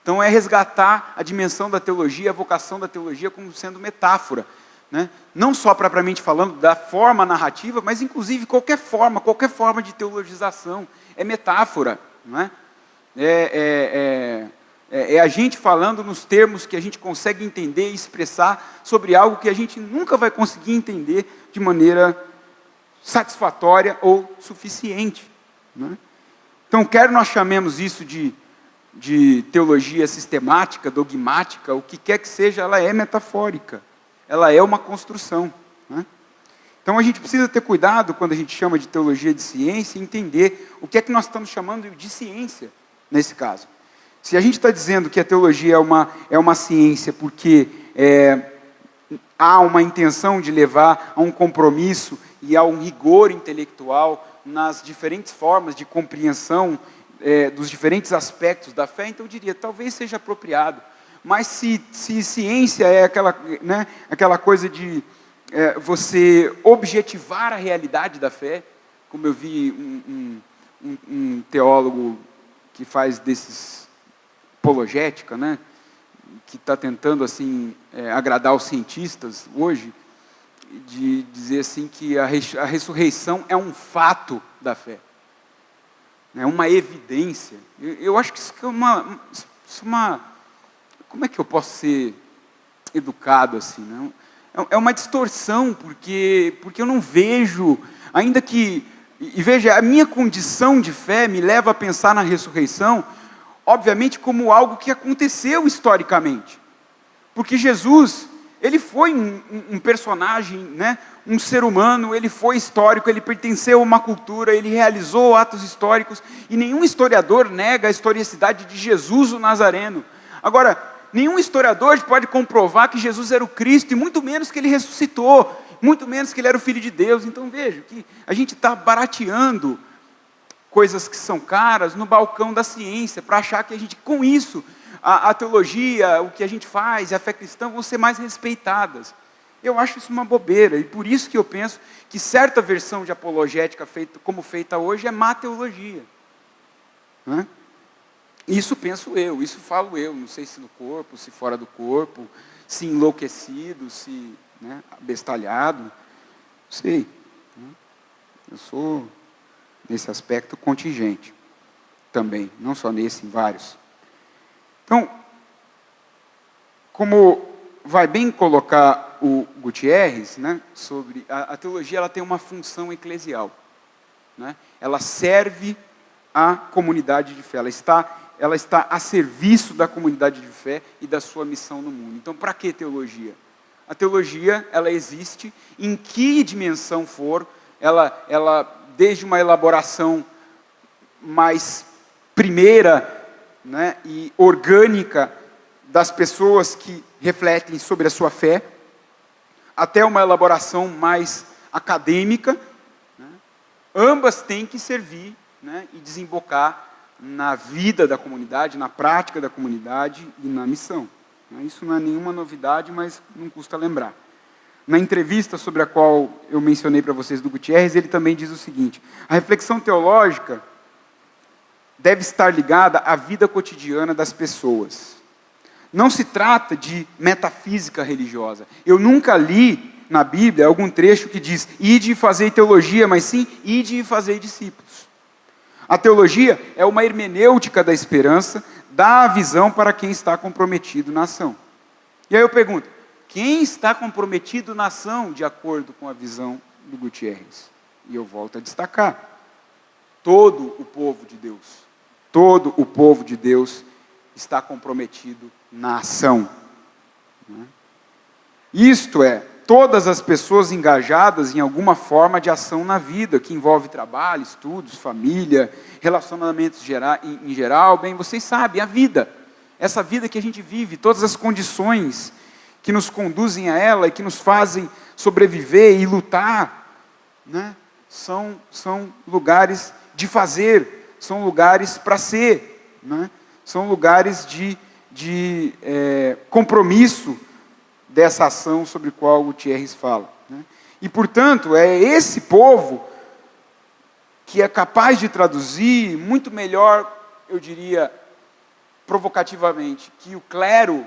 Então é resgatar a dimensão da teologia, a vocação da teologia como sendo metáfora. Né? Não só propriamente falando da forma narrativa, mas inclusive qualquer forma de teologização é metáfora. Não é? É a gente falando nos termos que a gente consegue entender e expressar sobre algo que a gente nunca vai conseguir entender de maneira satisfatória ou suficiente. Né? Então, quer nós chamemos isso de teologia sistemática, dogmática, o que quer que seja, ela é metafórica, ela é uma construção. Né? Então, a gente precisa ter cuidado quando a gente chama de teologia de ciência e entender o que é que nós estamos chamando de ciência nesse caso. Se a gente está dizendo que a teologia é uma ciência porque há uma intenção de levar a um compromisso e a um rigor intelectual nas diferentes formas de compreensão dos diferentes aspectos da fé, então eu diria, talvez seja apropriado. Mas se ciência é aquela coisa de você objetivar a realidade da fé, como eu vi um teólogo que faz desses apologética, né, que está tentando assim agradar os cientistas hoje, de dizer assim que a ressurreição é um fato da fé, é uma evidência. Eu acho que isso é uma como é que eu posso ser educado assim? Né? É uma distorção, porque eu não vejo, ainda que... E veja, a minha condição de fé me leva a pensar na ressurreição, obviamente, como algo que aconteceu historicamente. Porque Jesus, ele foi um personagem, né? Um ser humano, ele foi histórico, ele pertenceu a uma cultura, ele realizou atos históricos, e nenhum historiador nega a historicidade de Jesus o Nazareno. Agora, nenhum historiador pode comprovar que Jesus era o Cristo, e muito menos que ele ressuscitou, muito menos que ele era o Filho de Deus. Então veja que a gente está barateando coisas que são caras no balcão da ciência, para achar que a gente, com isso, a teologia, o que a gente faz, a fé cristã vão ser mais respeitadas. Eu acho isso uma bobeira, e por isso que eu penso que certa versão de apologética como feita hoje é má teologia. Né? Isso penso eu, isso falo eu, não sei se no corpo, se fora do corpo, se enlouquecido, se abestalhado, não sei. Eu sou, nesse aspecto, contingente também, não só nesse, em vários. Então, como vai bem colocar o Gutierrez, sobre a teologia, ela tem uma função eclesial. Ela serve à comunidade de fé, ela está a serviço da comunidade de fé e da sua missão no mundo. Então, para que teologia? A teologia, ela existe em que dimensão for, ela desde uma elaboração mais primeira, e orgânica das pessoas que refletem sobre a sua fé, até uma elaboração mais acadêmica, ambas têm que servir e desembocar na vida da comunidade, na prática da comunidade e na missão. Isso não é nenhuma novidade, mas não custa lembrar. Na entrevista sobre a qual eu mencionei para vocês do Gutierrez, ele também diz o seguinte: a reflexão teológica deve estar ligada à vida cotidiana das pessoas. Não se trata de metafísica religiosa. Eu nunca li na Bíblia algum trecho que diz, ide e fazei teologia, mas sim, ide e fazei discípulos. A teologia é uma hermenêutica da esperança, dá a visão para quem está comprometido na ação. E aí eu pergunto, quem está comprometido na ação de acordo com a visão do Gutierrez? E eu volto a destacar, todo o povo de Deus. Todo o povo de Deus está comprometido na ação. Isto é, todas as pessoas engajadas em alguma forma de ação na vida, que envolve trabalho, estudos, família, relacionamentos em geral, bem, vocês sabem, a vida. Essa vida que a gente vive, todas as condições que nos conduzem a ela e que nos fazem sobreviver e lutar, são lugares de fazer, são lugares para ser, são lugares de compromisso dessa ação sobre a qual o Gutierrez fala. E, portanto, é esse povo que é capaz de traduzir muito melhor, eu diria, provocativamente, que o clero,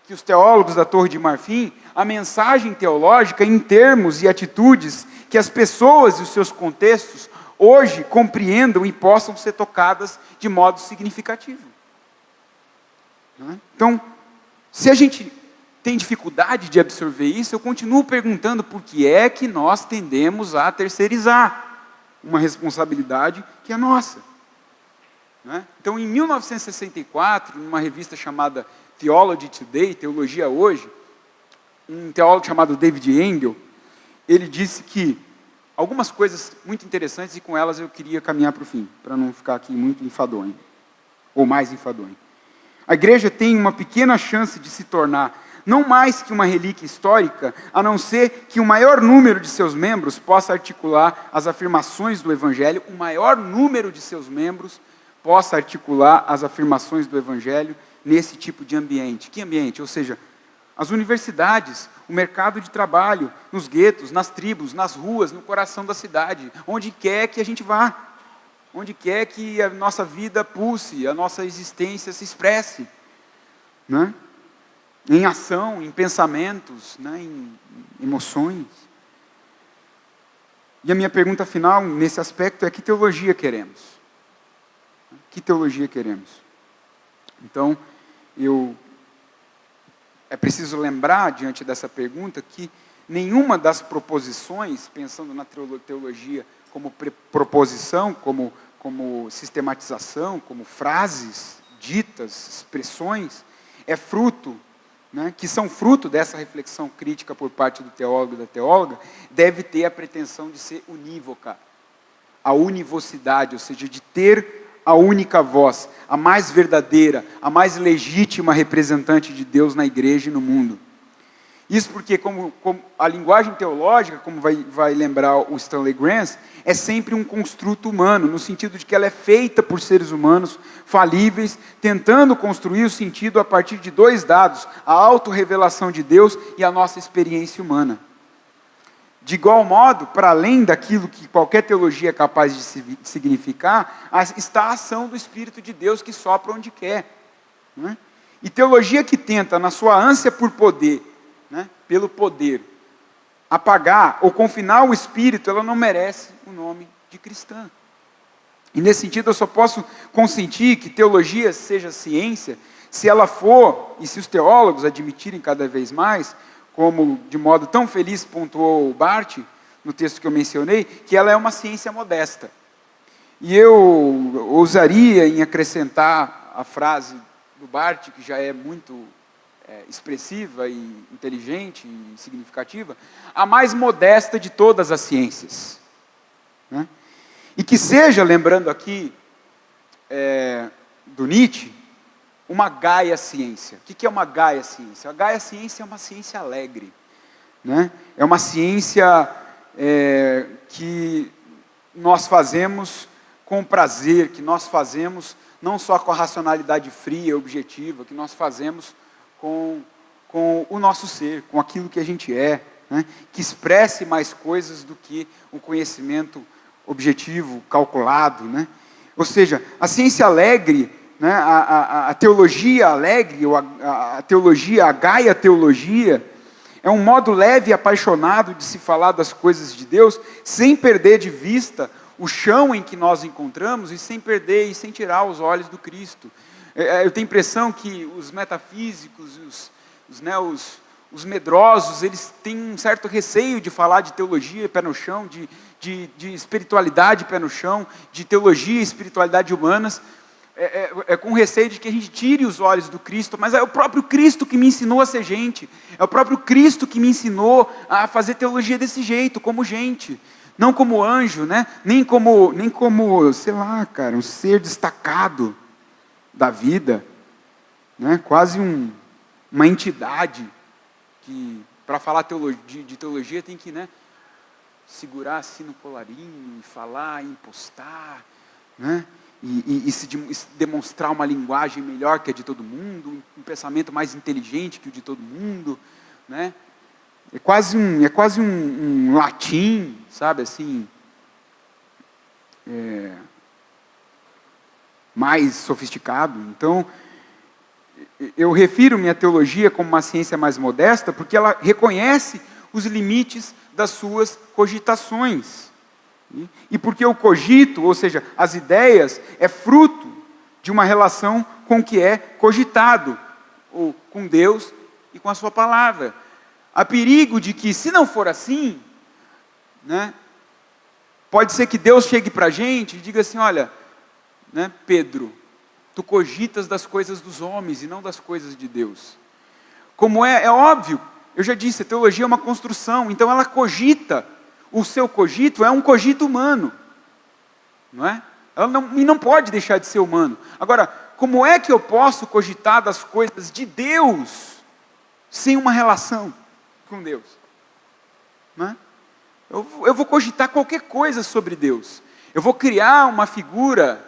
que os teólogos da Torre de Marfim, a mensagem teológica em termos e atitudes que as pessoas e os seus contextos hoje compreendam e possam ser tocadas de modo significativo. Então, se a gente tem dificuldade de absorver isso, eu continuo perguntando por que é que nós tendemos a terceirizar uma responsabilidade que é nossa. Então, em 1964, numa revista chamada Theology Today, Teologia Hoje, um teólogo chamado David Engel, ele disse que algumas coisas muito interessantes, e com elas eu queria caminhar para o fim, para não ficar aqui muito enfadonho, ou mais enfadonho. A igreja tem uma pequena chance de se tornar não mais que uma relíquia histórica, a não ser que o maior número de seus membros possa articular as afirmações do Evangelho, o maior número de seus membros possa articular as afirmações do Evangelho nesse tipo de ambiente. Que ambiente? Ou seja, as universidades, o mercado de trabalho, nos guetos, nas tribos, nas ruas, no coração da cidade, onde quer que a gente vá, onde quer que a nossa vida pulse, a nossa existência se expresse, em ação, em pensamentos, em emoções. E a minha pergunta final nesse aspecto é: que teologia queremos? Que teologia queremos? Então, é preciso lembrar, diante dessa pergunta, que nenhuma das proposições, pensando na teologia como proposição, como sistematização, como frases ditas, expressões, é fruto, que são fruto dessa reflexão crítica por parte do teólogo e da teóloga, deve ter a pretensão de ser unívoca, a univocidade, ou seja, de ter a única voz, a mais verdadeira, a mais legítima representante de Deus na igreja e no mundo. Isso porque, como a linguagem teológica, como vai lembrar o Stanley Graham, é sempre um construto humano, no sentido de que ela é feita por seres humanos falíveis, tentando construir o sentido a partir de dois dados: a autorrevelação de Deus e a nossa experiência humana. De igual modo, para além daquilo que qualquer teologia é capaz de significar, está a ação do Espírito de Deus que sopra onde quer. Né? E teologia que tenta, na sua ânsia por poder, pelo poder, apagar ou confinar o Espírito, ela não merece o nome de cristã. E nesse sentido eu só posso consentir que teologia seja ciência, se ela for, e se os teólogos admitirem cada vez mais, como de modo tão feliz pontuou o Barth, no texto que eu mencionei, que ela é uma ciência modesta. E eu ousaria em acrescentar a frase do Barth, que já é muito expressiva e inteligente e significativa, a mais modesta de todas as ciências. Né? E que seja, lembrando aqui do Nietzsche, uma Gaia ciência. O que é uma Gaia ciência? A Gaia ciência é uma ciência alegre. Né? É uma ciência que nós fazemos com prazer, que nós fazemos não só com a racionalidade fria, objetiva, que nós fazemos com o nosso ser, com aquilo que a gente é, né? Que expresse mais coisas do que o conhecimento objetivo, calculado. Né? Ou seja, a ciência alegre, né? A teologia alegre, ou a teologia, a Gaia teologia, é um modo leve e apaixonado de se falar das coisas de Deus, sem perder de vista o chão em que nós encontramos e sem perder e sem tirar os olhos do Cristo. Eu tenho a impressão que os metafísicos, os medrosos, eles têm um certo receio de falar de teologia pé no chão, de espiritualidade pé no chão, de teologia e espiritualidade humanas, com receio de que a gente tire os olhos do Cristo, mas é o próprio Cristo que me ensinou a ser gente, é o próprio Cristo que me ensinou a fazer teologia desse jeito, como gente, não como anjo, né? nem como, sei lá, cara, um ser destacado da vida, né? Quase uma entidade que, para falar de teologia, tem que, segurar assim no colarinho, e falar, e impostar, né? E se demonstrar uma linguagem melhor que a de todo mundo, um pensamento mais inteligente que o de todo mundo, né? É quase um latim, sabe, assim, mais sofisticado. Então, eu refiro minha teologia como uma ciência mais modesta, porque ela reconhece os limites das suas cogitações. E porque o cogito, ou seja, as ideias, é fruto de uma relação com o que é cogitado, ou com Deus e com a sua palavra. Há perigo de que, se não for assim, pode ser que Deus chegue para a gente e diga assim: olha, Pedro, tu cogitas das coisas dos homens e não das coisas de Deus. Como é óbvio, eu já disse, a teologia é uma construção, então ela cogita, o seu cogito é um cogito humano, não é? Ela não pode deixar de ser humano. Agora, como é que eu posso cogitar das coisas de Deus sem uma relação com Deus? Não é? Eu vou cogitar qualquer coisa sobre Deus, eu vou criar uma figura,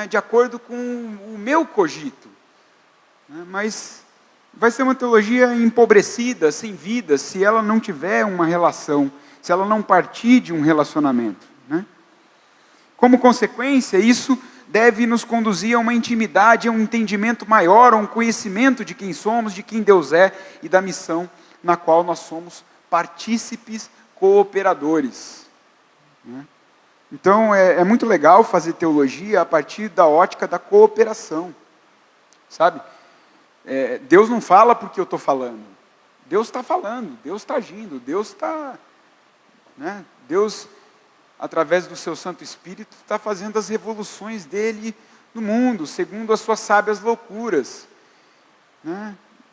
de acordo com o meu cogito, mas vai ser uma teologia empobrecida, sem vida, se ela não tiver uma relação, se ela não partir de um relacionamento. Como consequência, isso deve nos conduzir a uma intimidade, a um entendimento maior, a um conhecimento de quem somos, de quem Deus é e da missão na qual nós somos partícipes cooperadores. Então, é muito legal fazer teologia a partir da ótica da cooperação, sabe? Deus não fala porque eu estou falando, Deus está falando, Deus está agindo, Deus está, Deus, através do seu Santo Espírito, está fazendo as revoluções dele no mundo, segundo as suas sábias loucuras.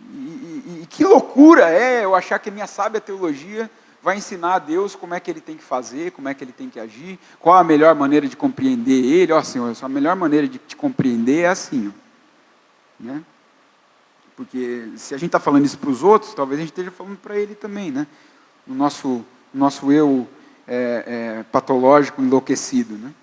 E que loucura é eu achar que a minha sábia teologia vai ensinar a Deus como é que ele tem que fazer, como é que ele tem que agir, qual a melhor maneira de compreender ele. Ó Senhor, a melhor maneira de te compreender é assim, né? Porque se a gente está falando isso para os outros, talvez a gente esteja falando para ele também, né? No nosso eu patológico, enlouquecido, né?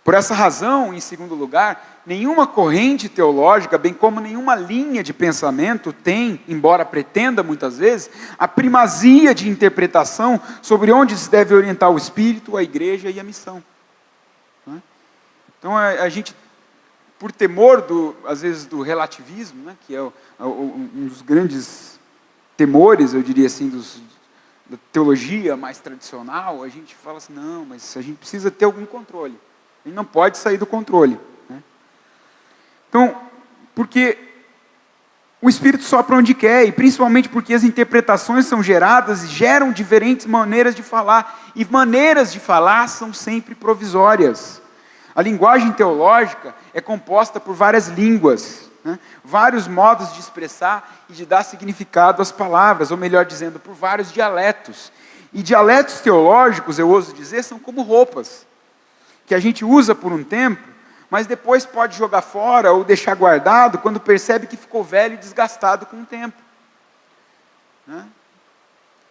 Por essa razão, em segundo lugar, nenhuma corrente teológica, bem como nenhuma linha de pensamento tem, embora pretenda muitas vezes, a primazia de interpretação sobre onde se deve orientar o Espírito, a igreja e a missão. Então a gente, por temor, às vezes, do relativismo, né, que é um dos grandes temores, eu diria assim, da teologia mais tradicional, a gente fala assim, não, mas a gente precisa ter algum controle. Ele não pode sair do controle, né? Então, porque o Espírito sopra onde quer, e principalmente porque as interpretações são geradas e geram diferentes maneiras de falar, e maneiras de falar são sempre provisórias. A linguagem teológica é composta por várias línguas, né? Vários modos de expressar e de dar significado às palavras, ou melhor dizendo, por vários dialetos. E dialetos teológicos, eu ouso dizer, são como roupas, que a gente usa por um tempo, mas depois pode jogar fora ou deixar guardado quando percebe que ficou velho e desgastado com o tempo, né?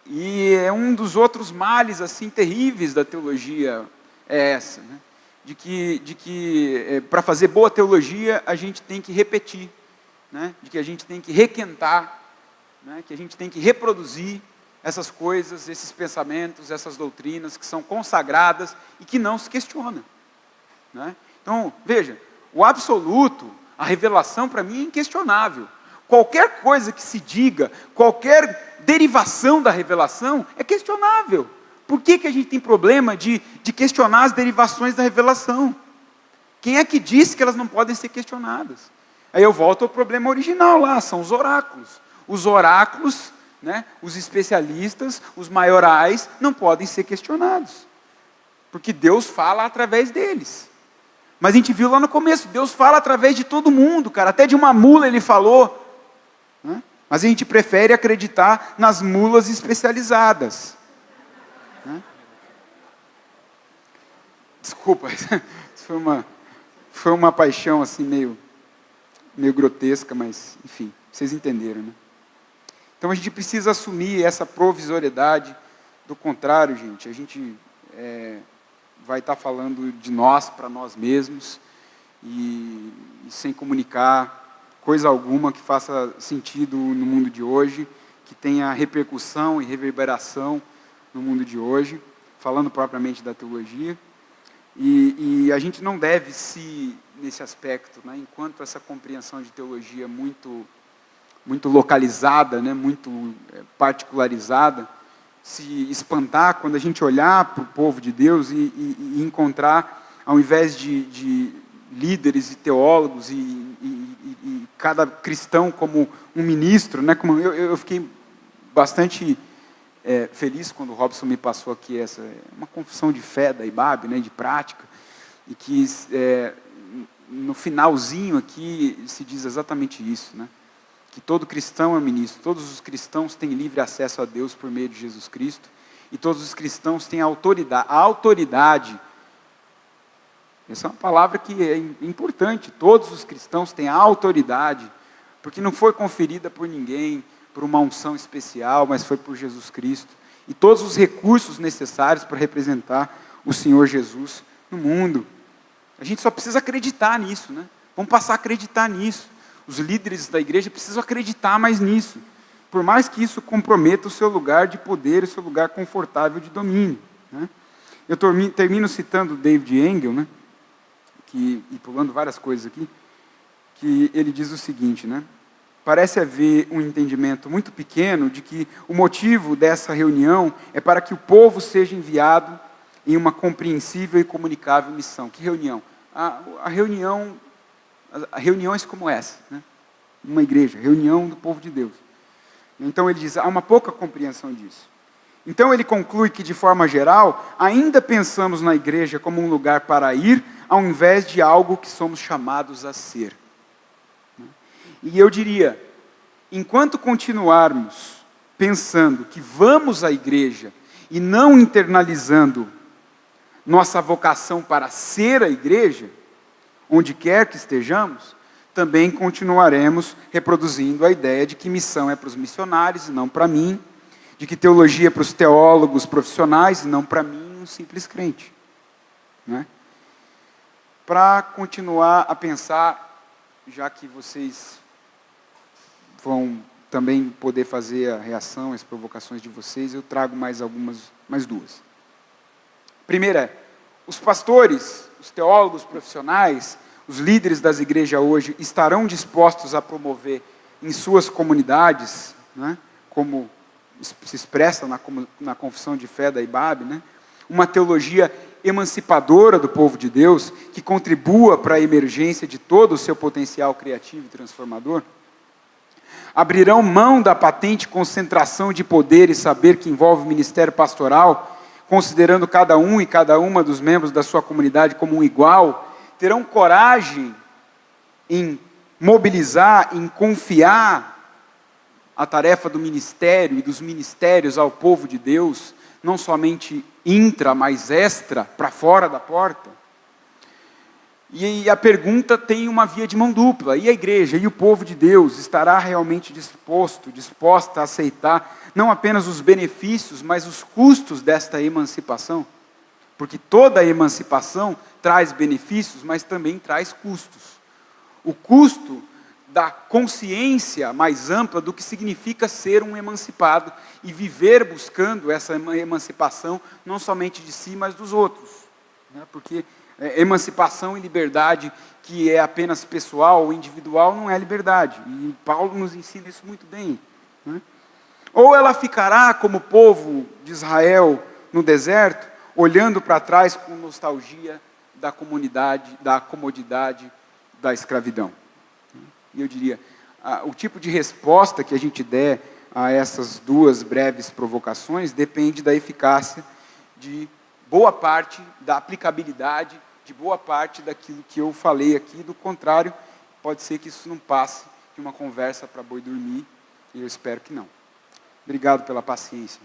E é um dos outros males assim terríveis da teologia é essa, né? De que para fazer boa teologia a gente tem que repetir, né? De que a gente tem que requentar, né? Que a gente tem que reproduzir essas coisas, esses pensamentos, essas doutrinas que são consagradas e que não se questionam, né? Então, veja, o absoluto, a revelação para mim é inquestionável. Qualquer coisa que se diga, qualquer derivação da revelação é questionável. Por que a gente tem problema de questionar as derivações da revelação? Quem é que disse que elas não podem ser questionadas? Aí eu volto ao problema original lá, são os oráculos. Os oráculos, né, os especialistas, os maiorais, não podem ser questionados, porque Deus fala através deles. Mas a gente viu lá no começo, Deus fala através de todo mundo, cara, até de uma mula ele falou, né? Mas a gente prefere acreditar nas mulas especializadas, né? Desculpa, foi uma paixão assim meio grotesca, mas enfim, vocês entenderam, né? Então a gente precisa assumir essa provisoriedade. Do contrário, gente, a gente vai estar falando de nós para nós mesmos e sem comunicar coisa alguma que faça sentido no mundo de hoje, que tenha repercussão e reverberação no mundo de hoje, falando propriamente da teologia. E a gente não deve nesse aspecto, né, enquanto essa compreensão de teologia muito localizada, né, muito particularizada, se espantar quando a gente olhar para o povo de Deus e encontrar, ao invés de líderes e teólogos e cada cristão como um ministro, né, como eu fiquei bastante feliz quando o Robson me passou aqui uma confissão de fé da IBAB, né, de prática, e que no finalzinho aqui se diz exatamente isso, né? Que todo cristão é ministro, todos os cristãos têm livre acesso a Deus por meio de Jesus Cristo, e todos os cristãos têm autoridade. A autoridade, essa é uma palavra que é importante, todos os cristãos têm a autoridade, porque não foi conferida por ninguém, por uma unção especial, mas foi por Jesus Cristo, e todos os recursos necessários para representar o Senhor Jesus no mundo. A gente só precisa acreditar nisso, né? Vamos passar a acreditar nisso. Os líderes da igreja precisam acreditar mais nisso, por mais que isso comprometa o seu lugar de poder, o seu lugar confortável de domínio, né? Eu termino citando David Engel, né, e pulando várias coisas aqui, que ele diz o seguinte, né? Parece haver um entendimento muito pequeno de que o motivo dessa reunião é para que o povo seja enviado em uma compreensível e comunicável missão. Que reunião? Reuniões como essa, né? Uma igreja, reunião do povo de Deus. Então ele diz, há uma pouca compreensão disso. Então ele conclui que, de forma geral, ainda pensamos na igreja como um lugar para ir, ao invés de algo que somos chamados a ser. E eu diria, enquanto continuarmos pensando que vamos à igreja e não internalizando nossa vocação para ser a igreja, onde quer que estejamos, também continuaremos reproduzindo a ideia de que missão é para os missionários e não para mim, de que teologia é para os teólogos profissionais e não para mim, um simples crente. Né? Para continuar a pensar, já que vocês vão também poder fazer a reação, as provocações de vocês, eu trago mais duas. Primeira é, os pastores, os teólogos profissionais, os líderes das igrejas hoje estarão dispostos a promover em suas comunidades, né, como se expressa na confissão de fé da IBAB, né, uma teologia emancipadora do povo de Deus, que contribua para a emergência de todo o seu potencial criativo e transformador? Abrirão mão da patente concentração de poder e saber que envolve o ministério pastoral, considerando cada um e cada uma dos membros da sua comunidade como um igual? Terão coragem em mobilizar, em confiar a tarefa do ministério e dos ministérios ao povo de Deus, não somente intra, mas extra, para fora da porta? E a pergunta tem uma via de mão dupla. E a igreja, e o povo de Deus, estará realmente disposta a aceitar não apenas os benefícios, mas os custos desta emancipação? Porque toda emancipação traz benefícios, mas também traz custos. O custo da consciência mais ampla do que significa ser um emancipado e viver buscando essa emancipação, não somente de si, mas dos outros. Né? Porque emancipação e liberdade que é apenas pessoal ou individual não é liberdade. E Paulo nos ensina isso muito bem. Né? Ou ela ficará como o povo de Israel no deserto, olhando para trás com nostalgia da comunidade, da comodidade da escravidão. E eu diria, o tipo de resposta que a gente der a essas duas breves provocações depende da eficácia de boa parte, da aplicabilidade de boa parte daquilo que eu falei aqui. Do contrário, pode ser que isso não passe de uma conversa para boi dormir, e eu espero que não. Obrigado pela paciência.